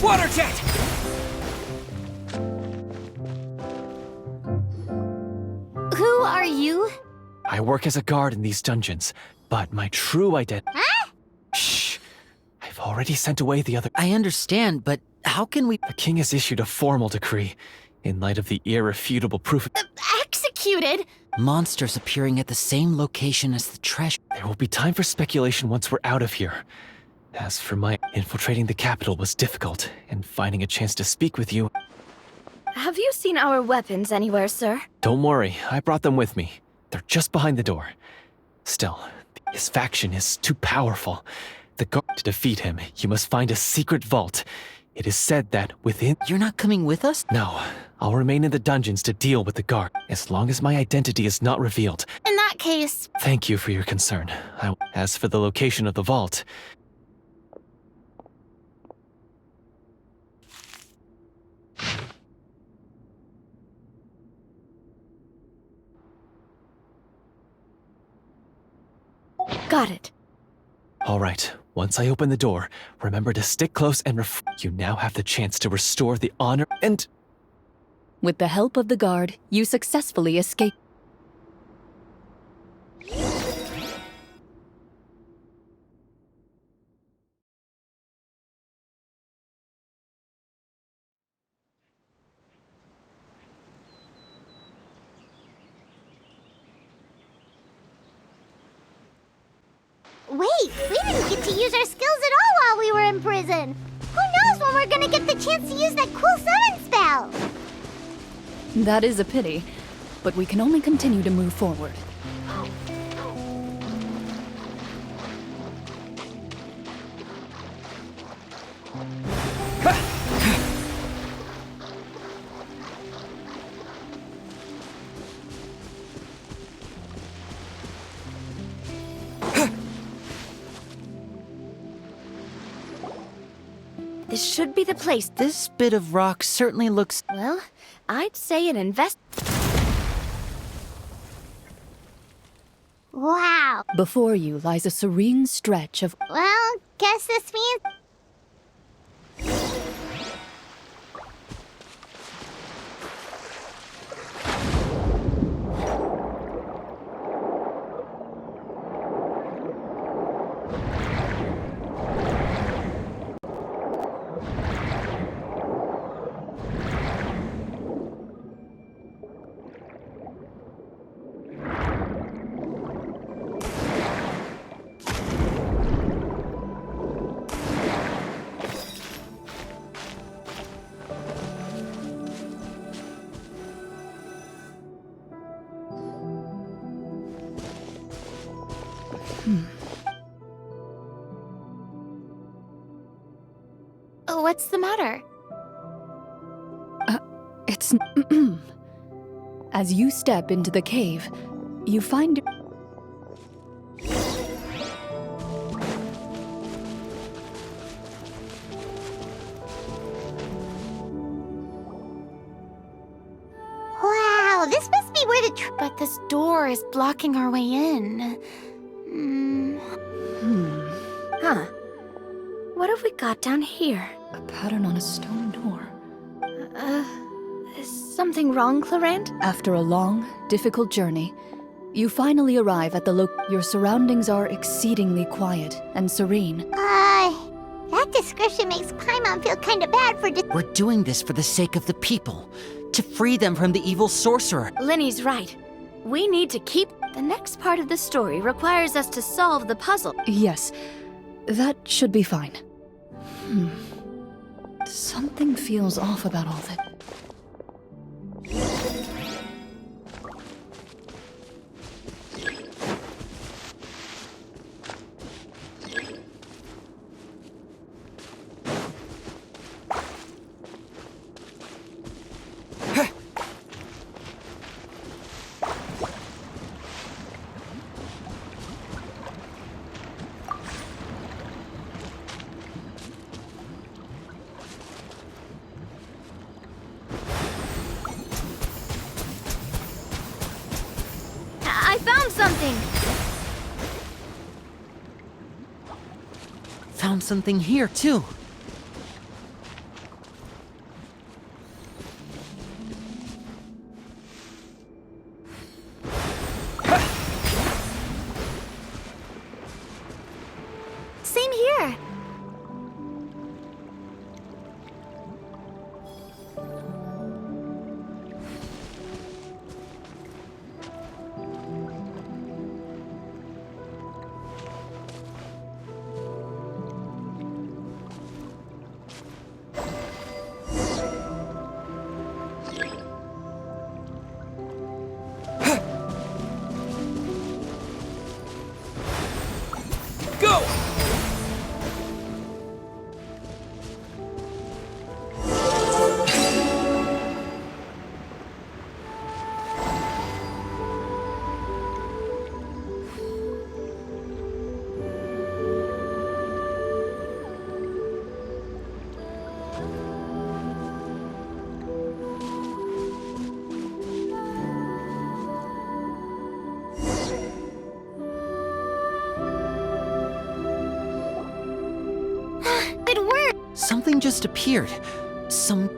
Water jet! Who are you? I work as a guard in these dungeons, but my true identity— Huh? Shh! I've already sent away the other— I understand, but how can we— The king has issued a formal decree. In light of the irrefutable proof— Executed? Monsters appearing at the same location as the treasure? There will be time for speculation once we're out of here. As for my— Infiltrating the capital was difficult, and finding a chance to speak with you— Have you seen our weapons anywhere, sir? Don't worry, I brought them with me. They're just behind the door. Still, his faction is too powerful. To defeat him, you must find a secret vault. It is said that within— You're not coming with us? No, I'll remain in the dungeons to deal with the guard, as long as my identity is not revealed. In that case, Thank you for your concern. As for the location of the vault— Got it. All right, once I open the door, remember to stick close and You now have the chance to restore the honor and... With the help of the guard, you successfully escape. Wait, we didn't get to use our skills at all while we were in prison. Who knows when we're gonna get the chance to use that cool summon spell? That is a pity, but we can only continue to move forward. This should be the place. This bit of rock certainly looks... Well, I'd say an invest... Wow. Before you lies a serene stretch of... Well, guess this means... What's the matter? It's... As you step into the cave, you find... Wow, this must be where the But this door is blocking our way in. Huh. What have we got down here? A pattern on a stone door. Is something wrong, Clorinde? After a long, difficult journey, you finally arrive at the Your surroundings are exceedingly quiet and serene. that description makes Paimon feel kinda bad for We're doing this for the sake of the people, to free them from the evil sorcerer. Linny's right. We need to keep... The next part of the story requires us to solve the puzzle. Yes, that should be fine. Something feels off about all that. I found something! Found something here, too. Same here. Go! someone just appeared.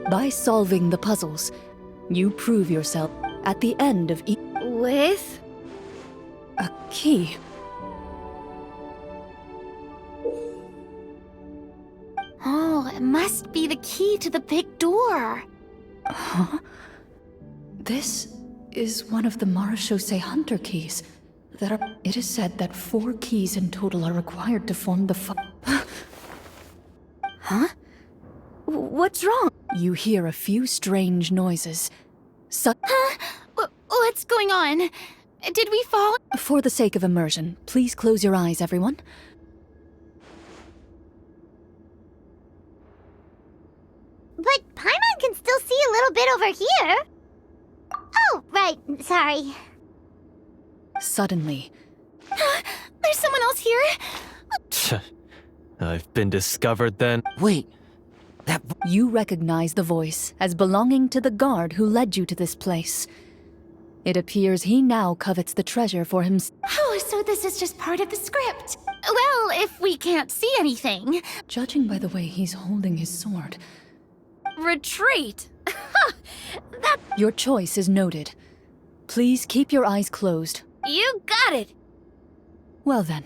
By solving the puzzles, you prove yourself at the end of each With? a key. Oh, it must be the key to the big door. Huh? This is one of the Marechaussee Hunter keys. It is said that 4 keys in total are required to form the Huh? What's wrong? You hear a few strange noises. What's going on? Did we fall? For the sake of immersion, please close your eyes, everyone. But Paimon can still see a little bit over here. Oh, right. Sorry. Suddenly, There's someone else here? I've been discovered then. Wait, you recognize the voice as belonging to the guard who led you to this place. It appears he now covets the treasure for himself. Oh, so this is just part of the script. Well, if we can't see anything. Judging by the way he's holding his sword, Retreat! your choice is noted. Please keep your eyes closed. You got it! Well then,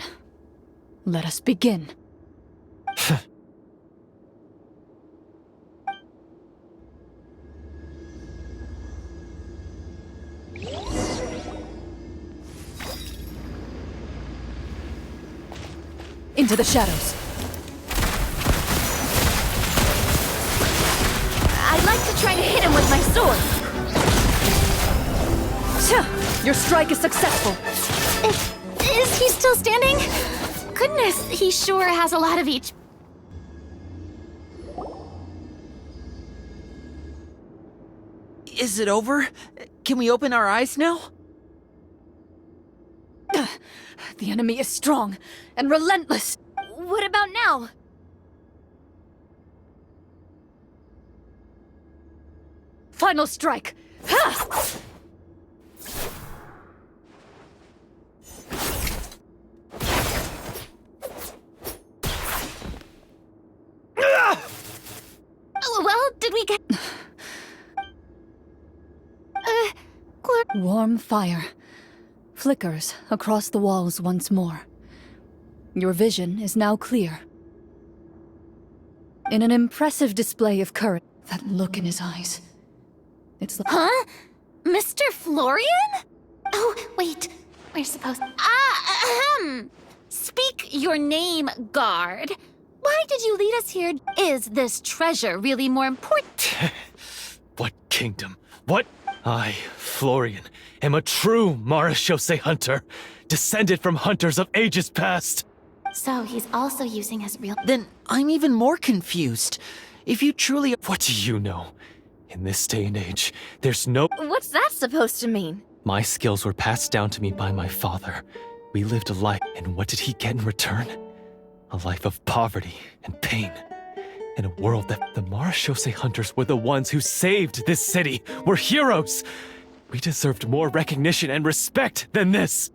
let us begin. Into the shadows. I'd like to try to hit him with my sword. Your strike is successful. Is he still standing? Goodness, he sure has a lot of each. is it over? Can we open our eyes now? The enemy is strong and relentless. What about now? Final strike. Ha! Well, did we get... Warm fire flickers across the walls once more. Your vision is now clear. In an impressive display of courage, that look in his eyes. It's like... Huh? Mr. Florian? Oh, wait. We're supposed... Speak your name, guard. Why did you lead us here? Is this treasure really more important? What kingdom? What? I, Florian, am a true Marechaussee hunter, descended from hunters of ages past. So he's also using his real... Then I'm even more confused. If you truly... What do you know? In this day and age, there's no... What's that supposed to mean? My skills were passed down to me by my father. We lived a life, and what did he get in return? A life of poverty and pain. In a world that the Marechaussee hunters were the ones who saved this city, were heroes. We deserved more recognition and respect than this.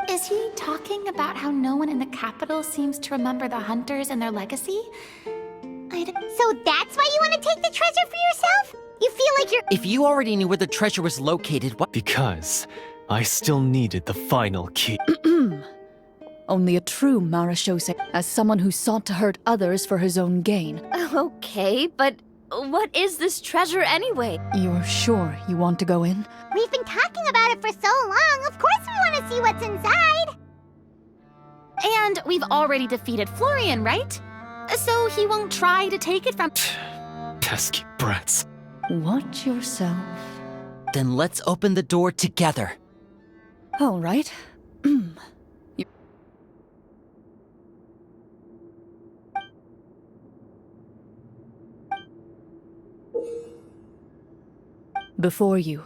Is he talking about how no one in the capital seems to remember the hunters and their legacy? So that's why you want to take the treasure for yourself? You feel like you're... If you already knew where the treasure was located, what... Because I still needed the final key. Only a true Marechaussee, as someone who sought to hurt others for his own gain. Okay, but what is this treasure anyway? You're sure you want to go in? We've been talking about it for so long. Of course we want to see what's inside. And we've already defeated Florian, right? So he won't try to take it from... Pesky brats. Watch yourself. Then let's open the door together. All right. Before you,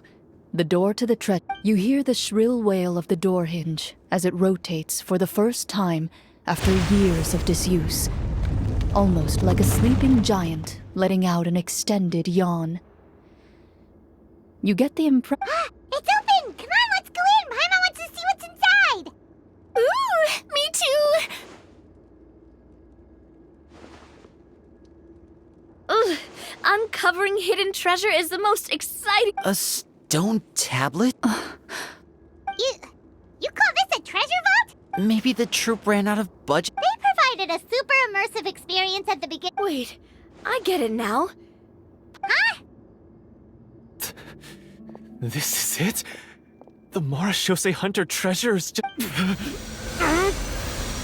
the door to the you hear the shrill wail of the door hinge as it rotates for the first time after years of disuse. Almost like a sleeping giant letting out an extended yawn. You get the impression... It's open! Come on, let's go in! Paimon wants to see what's inside! Ooh, me too! uncovering hidden treasure is the most exciting. A stone tablet? You call this a treasure vault? Maybe the troop ran out of budget? They provided a super immersive experience at the beginning. Wait, I get it now. This is it? The Marashose Hunter treasure is just...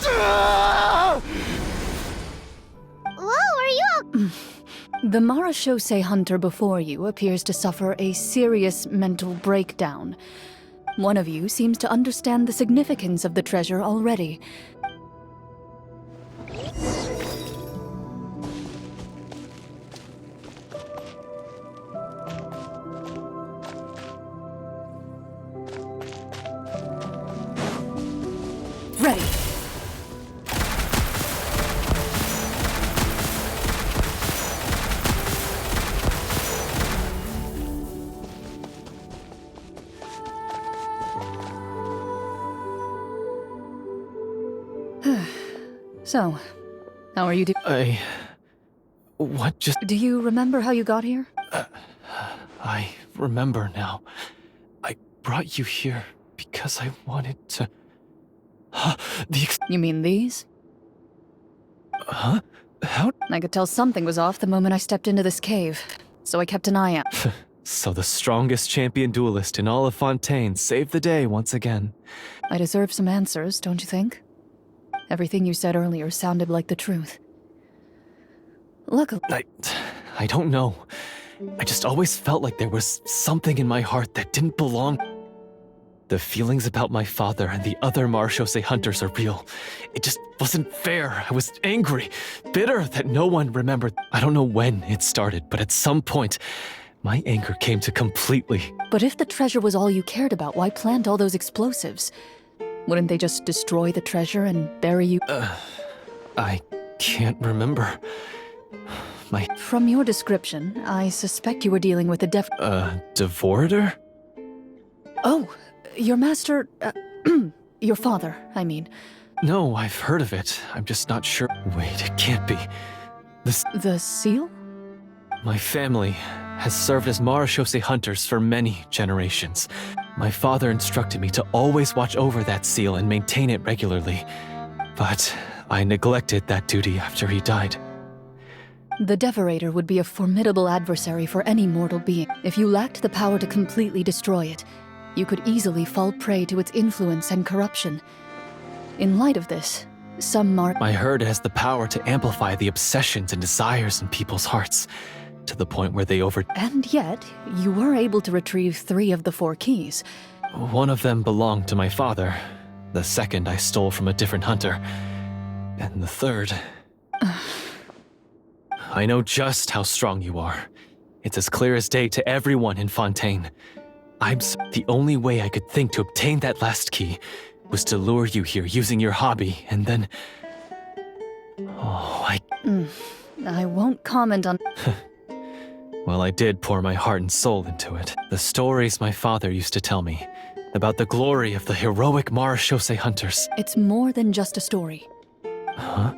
Whoa, are you all... The Marashose hunter before you appears to suffer a serious mental breakdown. One of you seems to understand the significance of the treasure already. Ready. So, how are you doing? What just... Do you remember how you got here? I remember now. I brought you here because I wanted to... You mean these? Huh? How... I could tell something was off the moment I stepped into this cave, so I kept an eye out. So the strongest champion duelist in all of Fontaine saved the day once again. I deserve some answers, don't you think? Everything you said earlier sounded like the truth. Luckily... I don't know. I just always felt like there was something in my heart that didn't belong. The feelings about my father and the other Marashose hunters are real. It just wasn't fair. I was angry, bitter that no one remembered. I don't know when it started, but at some point, my anger came to completely. But if the treasure was all you cared about, why plant all those explosives? Wouldn't they just destroy the treasure and bury you? I can't remember. From your description, I suspect you were dealing with a Devorator? Oh, your master... your father, I mean. No, I've heard of it. I'm just not sure. Wait, it can't be. The seal? My family has served as Marashose hunters for many generations. My father instructed me to always watch over that seal and maintain it regularly. But I neglected that duty after he died. The Devorator would be a formidable adversary for any mortal being. If you lacked the power to completely destroy it, you could easily fall prey to its influence and corruption. In light of this, I heard it has the power to amplify the obsessions and desires in people's hearts, to the point where they And yet, you were able to retrieve 3 of the 4 keys. One of them belonged to my father. The second I stole from a different hunter. And the third... I know just how strong you are. It's as clear as day to everyone in Fontaine. The only way I could think to obtain that last key was to lure you here using your hobby, and then... I won't comment on... Well, I did pour my heart and soul into it. The stories my father used to tell me about the glory of the heroic Marashose hunters. It's more than just a story. Huh?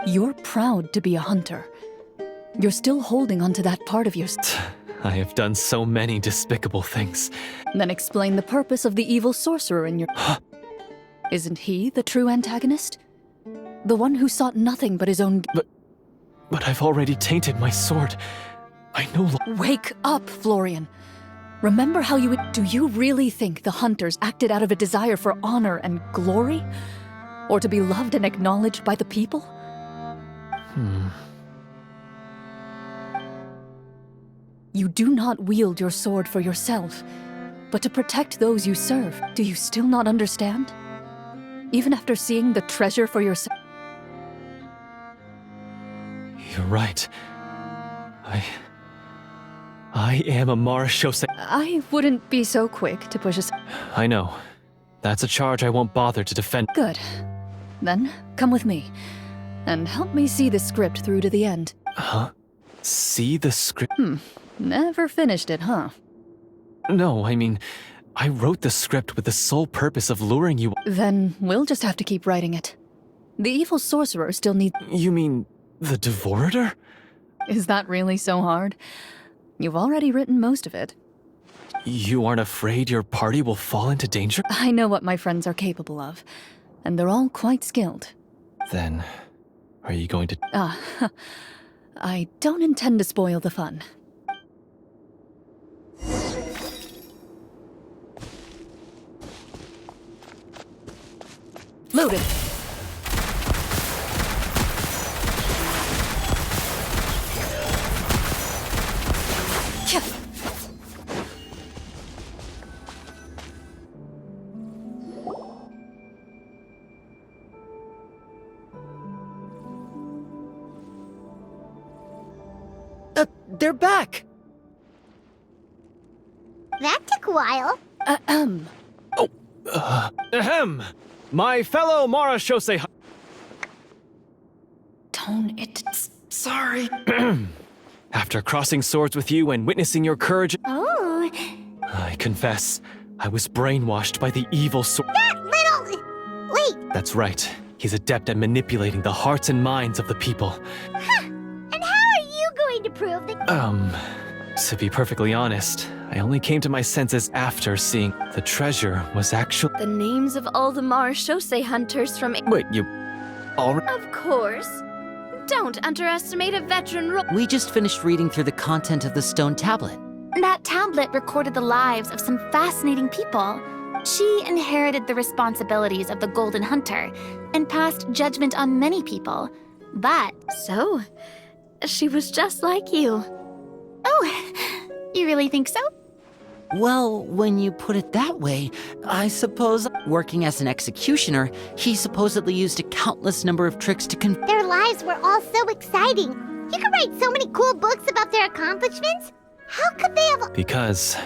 You're proud to be a hunter. You're still holding onto that part of yourself. I have done so many despicable things. Then explain the purpose of the evil sorcerer in your... Isn't he the true antagonist? The one who sought nothing but his own... But I've already tainted my sword. I no longer... Wake up, Florian. Remember how you... Do you really think the hunters acted out of a desire for honor and glory? Or to be loved and acknowledged by the people? You do not wield your sword for yourself, but to protect those you serve. Do you still not understand? Even after seeing the treasure for yourself? You're right. I am a Marashose... I wouldn't be so quick to push us... I know. That's a charge I won't bother to defend. Good. Then, come with me, and help me see the script through to the end. Huh? See the script? Never finished it, huh? No, I mean, I wrote the script with the sole purpose of luring you... Then we'll just have to keep writing it. The evil sorcerer still needs... You mean the Devorator? Is that really so hard? You've already written most of it. You aren't afraid your party will fall into danger? I know what my friends are capable of, and they're all quite skilled. Then, are you going to... I don't intend to spoil the fun. Loaded! They're back! That took a while. Ahem! My fellow Mara Shosei... Tone it. Sorry. After crossing swords with you and witnessing your courage, Oh, I confess, I was brainwashed by the evil sword. that little... Wait, That's right. He's adept at manipulating the hearts and minds of the people. and how are you going to prove that... To be perfectly honest, I only came to my senses after seeing the treasure was actually... The names of all the Marashose hunters from... Wait, you... already... Of course. Don't underestimate a veteran We just finished reading through the content of the stone tablet. That tablet recorded the lives of some fascinating people. She inherited the responsibilities of the Golden Hunter and passed judgment on many people. But, So, she was just like you. oh, you really think so? Well, when you put it that way, I suppose working as an executioner, he supposedly used a countless number of tricks to Their lives were all so exciting. You could write so many cool books about their accomplishments. How could they have... Because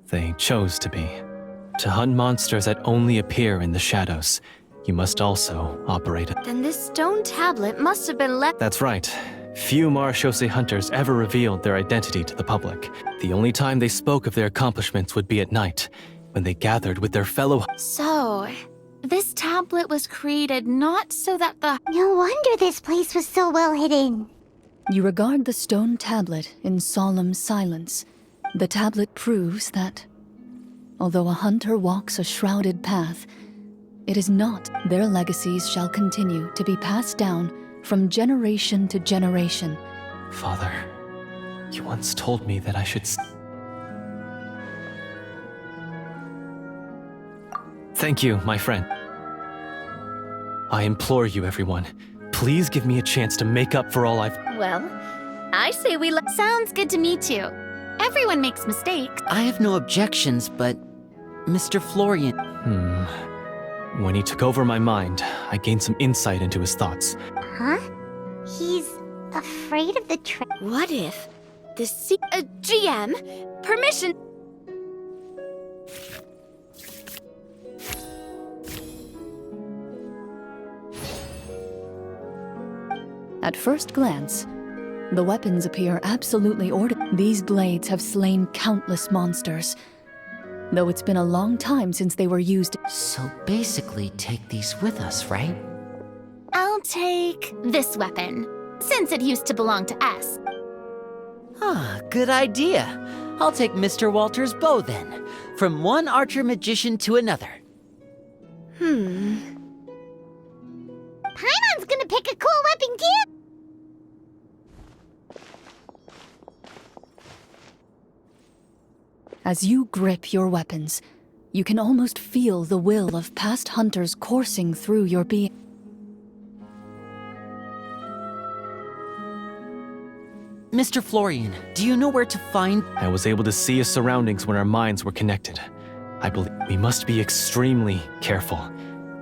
they chose to be. To hunt monsters that only appear in the shadows, you must also operate it. Then this stone tablet must have been left... That's right. Few Marashose hunters ever revealed their identity to the public. The only time they spoke of their accomplishments would be at night, when they gathered with their fellow... So, this tablet was created not so that the... No wonder this place was so well hidden. You regard the stone tablet in solemn silence. The tablet proves that, although a hunter walks a shrouded path, it is not. Their legacies shall continue to be passed down from generation to generation. Father, you once told me that I should... Thank you, my friend. I implore you, everyone, please give me a chance to make up for all I've... Well, I say we let... Sounds good to me too. Everyone makes mistakes. I have no objections, but Mr. Florian... When he took over my mind, I gained some insight into his thoughts. Huh? He's afraid of the What if the GM, permission... At first glance, the weapons appear absolutely ordinary. These blades have slain countless monsters, though it's been a long time since they were used. So basically, take these with us, right? I'll take this weapon, since it used to belong to us. Ah, good idea. I'll take Mr. Walter's bow then. From one archer magician to another. Paimon's gonna pick a cool weapon too! As you grip your weapons, you can almost feel the will of past hunters coursing through your being. Mr. Florian, do you know where to find... I was able to see his surroundings when our minds were connected. I believe we must be extremely careful.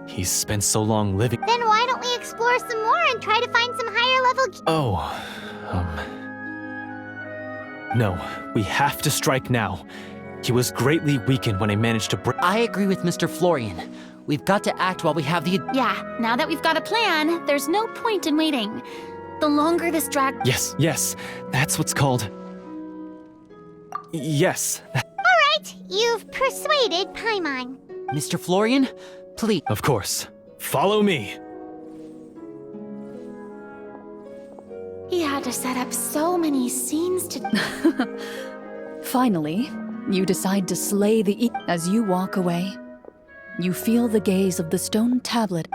He's spent so long living... Then why don't we explore some more and try to find some higher level... No, we have to strike now. He was greatly weakened when I managed to break... I agree with Mr. Florian. We've got to act while we have the... Yeah, now that we've got a plan, there's no point in waiting. The longer this Yes, that's what's called... Yes, Alright, you've persuaded Paimon. Mr. Florian, please... of course. Follow me. He had had to set up so many scenes to... Finally, you decide to slay the As you walk away, you feel the gaze of the stone tablet.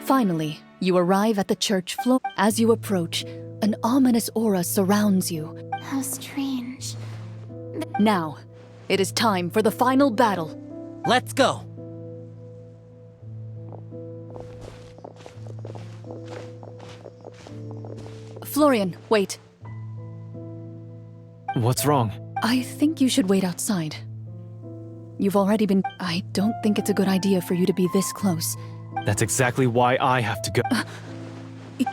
Finally, you arrive at the church floor. As you approach, an ominous aura surrounds you. How strange. Now, it is time for the final battle. Let's go! Florian, wait. What's wrong? I think you should wait outside. You've already been... I don't think it's a good idea for you to be this close. That's exactly why I have to go.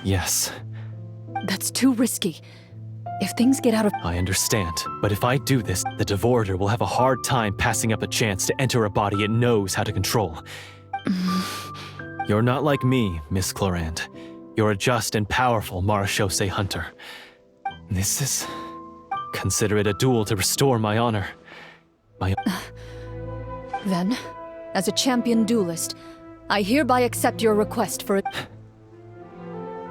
Yes, That's too risky. If things get out of... I understand. But if I do this, the Devorator will have a hard time passing up a chance to enter a body it knows how to control. You're not like me, Miss Clorinde. You're a just and powerful Marechaussee hunter. This is... Consider it a duel to restore my honor. Then, as a champion duelist, I hereby accept your request for it.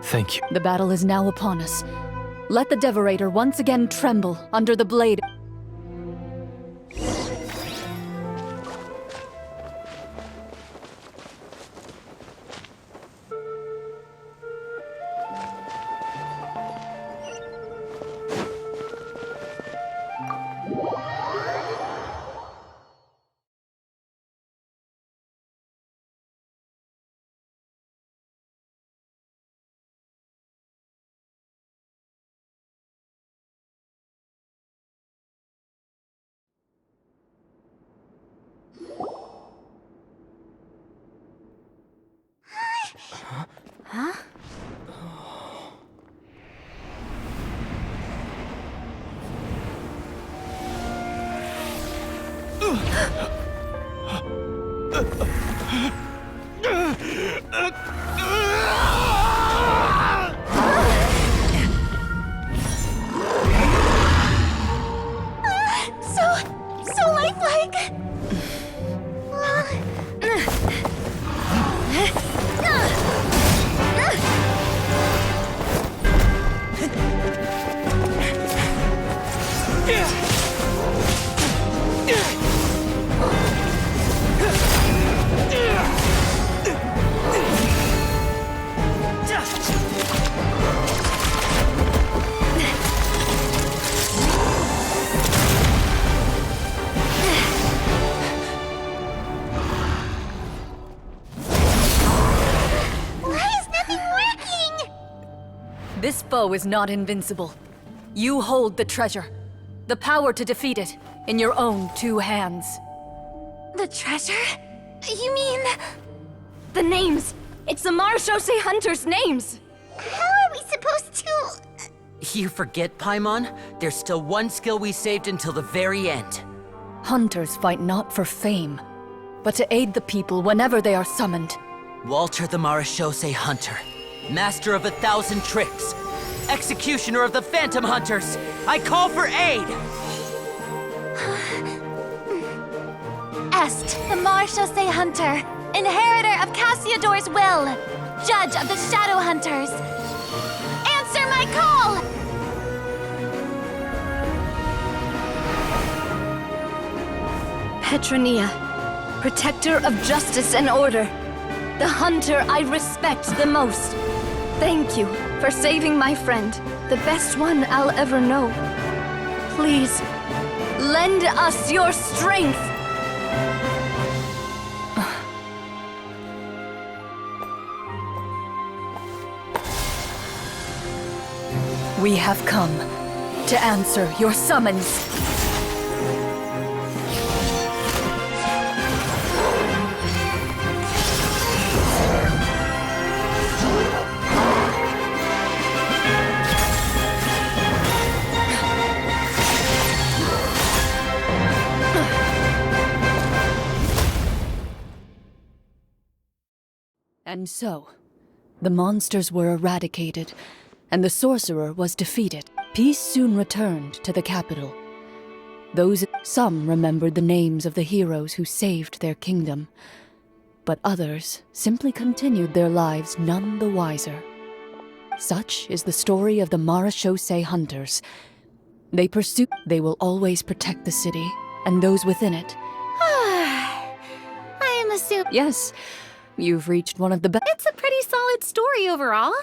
Thank you. The battle is now upon us. Let the Devorator once again tremble under the blade. So lifelike! This foe is not invincible. You hold the treasure. The power to defeat it in your own two hands. The treasure? You mean... The names! It's the Marechaussee Hunters' names! How are we supposed to... You forget, Paimon? There's still one skill we saved until the very end. Hunters fight not for fame, but to aid the people whenever they are summoned. Walter the Marechaussee Hunter, master of 1,000 tricks, executioner of the Phantom Hunters, I call for aid! Est, the Marechaussee Hunter, inheritor of Cassiodor's will, judge of the Shadow Hunters. Answer my call! Petronia, protector of justice and order, the hunter I respect the most. Thank you for saving my friend, the best one I'll ever know. Please, lend us your strength. We have come to answer your summons. And so, the monsters were eradicated, and the sorcerer was defeated. Peace soon returned to the capital. Some remembered the names of the heroes who saved their kingdom, but others simply continued their lives none the wiser. Such is the story of the Marachose hunters. They will always protect the city and those within it. I am assuming Yes, you've reached one of the best. it's a pretty solid story overall.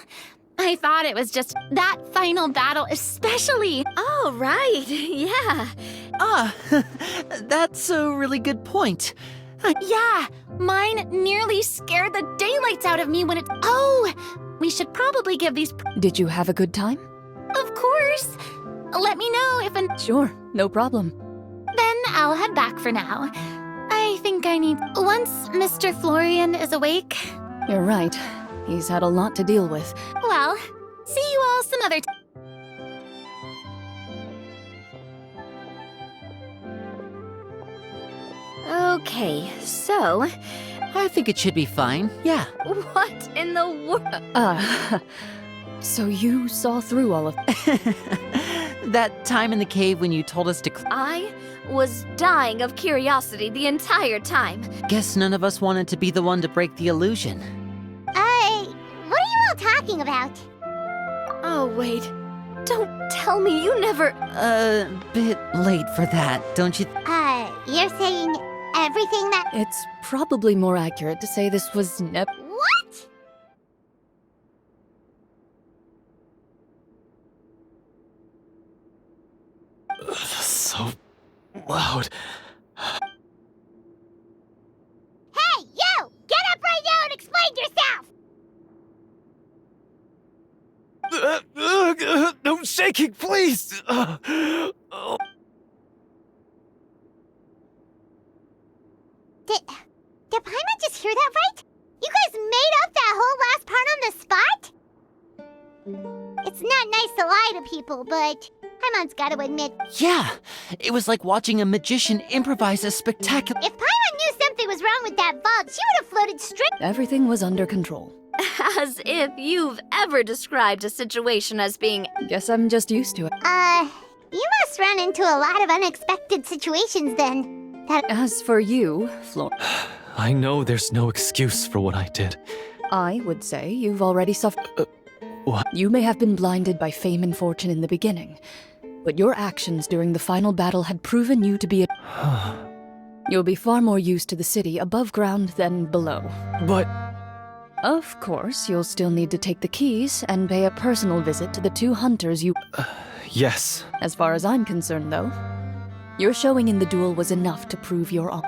I thought it was just that final battle especially. Oh, right. Yeah. That's a really good point. Yeah, mine nearly scared the daylights out of me when it... Oh, we should probably give these... Did you have a good time? Of course. Let me know if an... Sure, no problem. Then I'll head back for now. I think I need... Once Mr. Florian is awake... You're right. He's had a lot to deal with. Well, see you all some other time. Okay, so I think it should be fine, yeah. what in the world? So you saw through all of... That time in the cave when you told us to I was dying of curiosity the entire time. guess none of us wanted to be the one to break the illusion. What are you all talking about? Oh, wait. Don't tell me you never... Bit late for that, don't you? You're saying everything that... It's probably more accurate to say this was What? So loud. Hey, you! Get up right now and explain yourself! No shaking, please! Did Paimon just hear that right? You guys made up that whole last part on the spot? It's not nice to lie to people, but Paimon's gotta admit, Yeah, it was like watching a magician improvise a spectacular... if Paimon knew something was wrong with that vault, she would have floated straight... Everything was under control. As if you've ever described a situation as being... Guess I'm just used to it. You must run into a lot of unexpected situations then. As for you, Flor, I know there's no excuse for what I did. I would say you've already suffered. What? You may have been blinded by fame and fortune in the beginning, but your actions during the final battle had proven you to be a... You'll be far more used to the city above ground than below. But Of course, you'll still need to take the keys and pay a personal visit to the two hunters you... yes, As far as I'm concerned, though, your showing in the duel was enough to prove your own.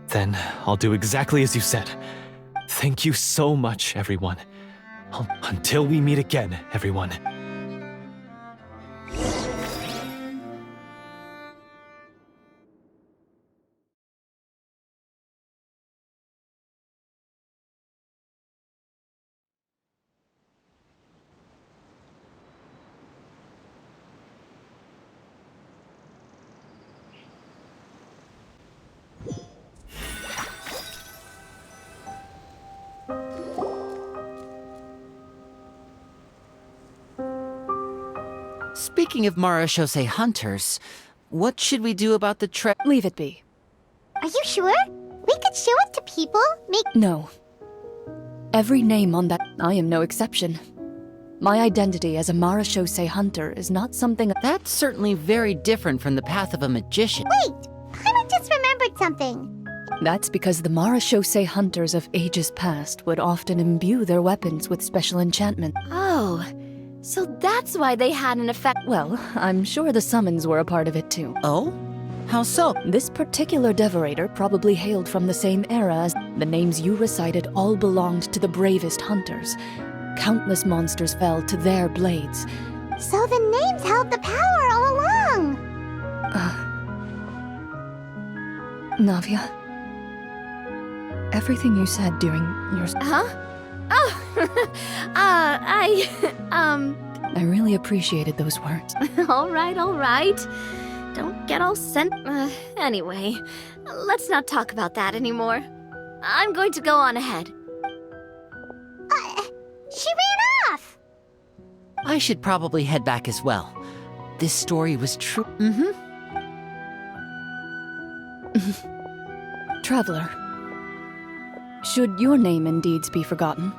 then I'll do exactly as you said. Thank you so much, everyone. Until we meet again, everyone. Speaking of Marachose hunters, what should we do about the Leave it be. Are you sure? We could show it to people, No. Every name on that... I am no exception. My identity as a Marachose hunter is not something... That's certainly very different from the path of a magician. Wait! Paimon just remembered something. That's because the Marachose hunters of ages past would often imbue their weapons with special enchantment. Oh, so that's why they had an effect. Well, I'm sure the summons were a part of it too. Oh? How so? This particular devorator probably hailed from the same era as the names you recited all belonged to the bravest hunters. countless monsters fell to their blades. So the names held the power all along. Navia, everything you said during your... Huh? Oh, I really appreciated those words. all right. Don't get all sent. Anyway, let's not talk about that anymore. I'm going to go on ahead. She ran off. I should probably head back as well. This story was true. Traveler, should your name and deeds be forgotten?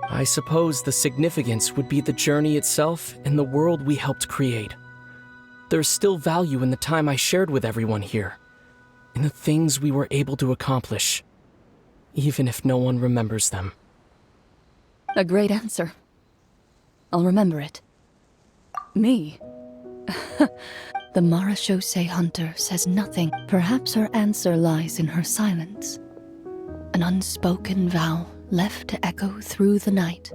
I suppose the significance would be the journey itself and the world we helped create. There's still value in the time I shared with everyone here, in the things we were able to accomplish, even if no one remembers them. A great answer. I'll remember it. Me? The Marachose hunter says nothing. Perhaps her answer lies in her silence. An unspoken vow left to echo through the night.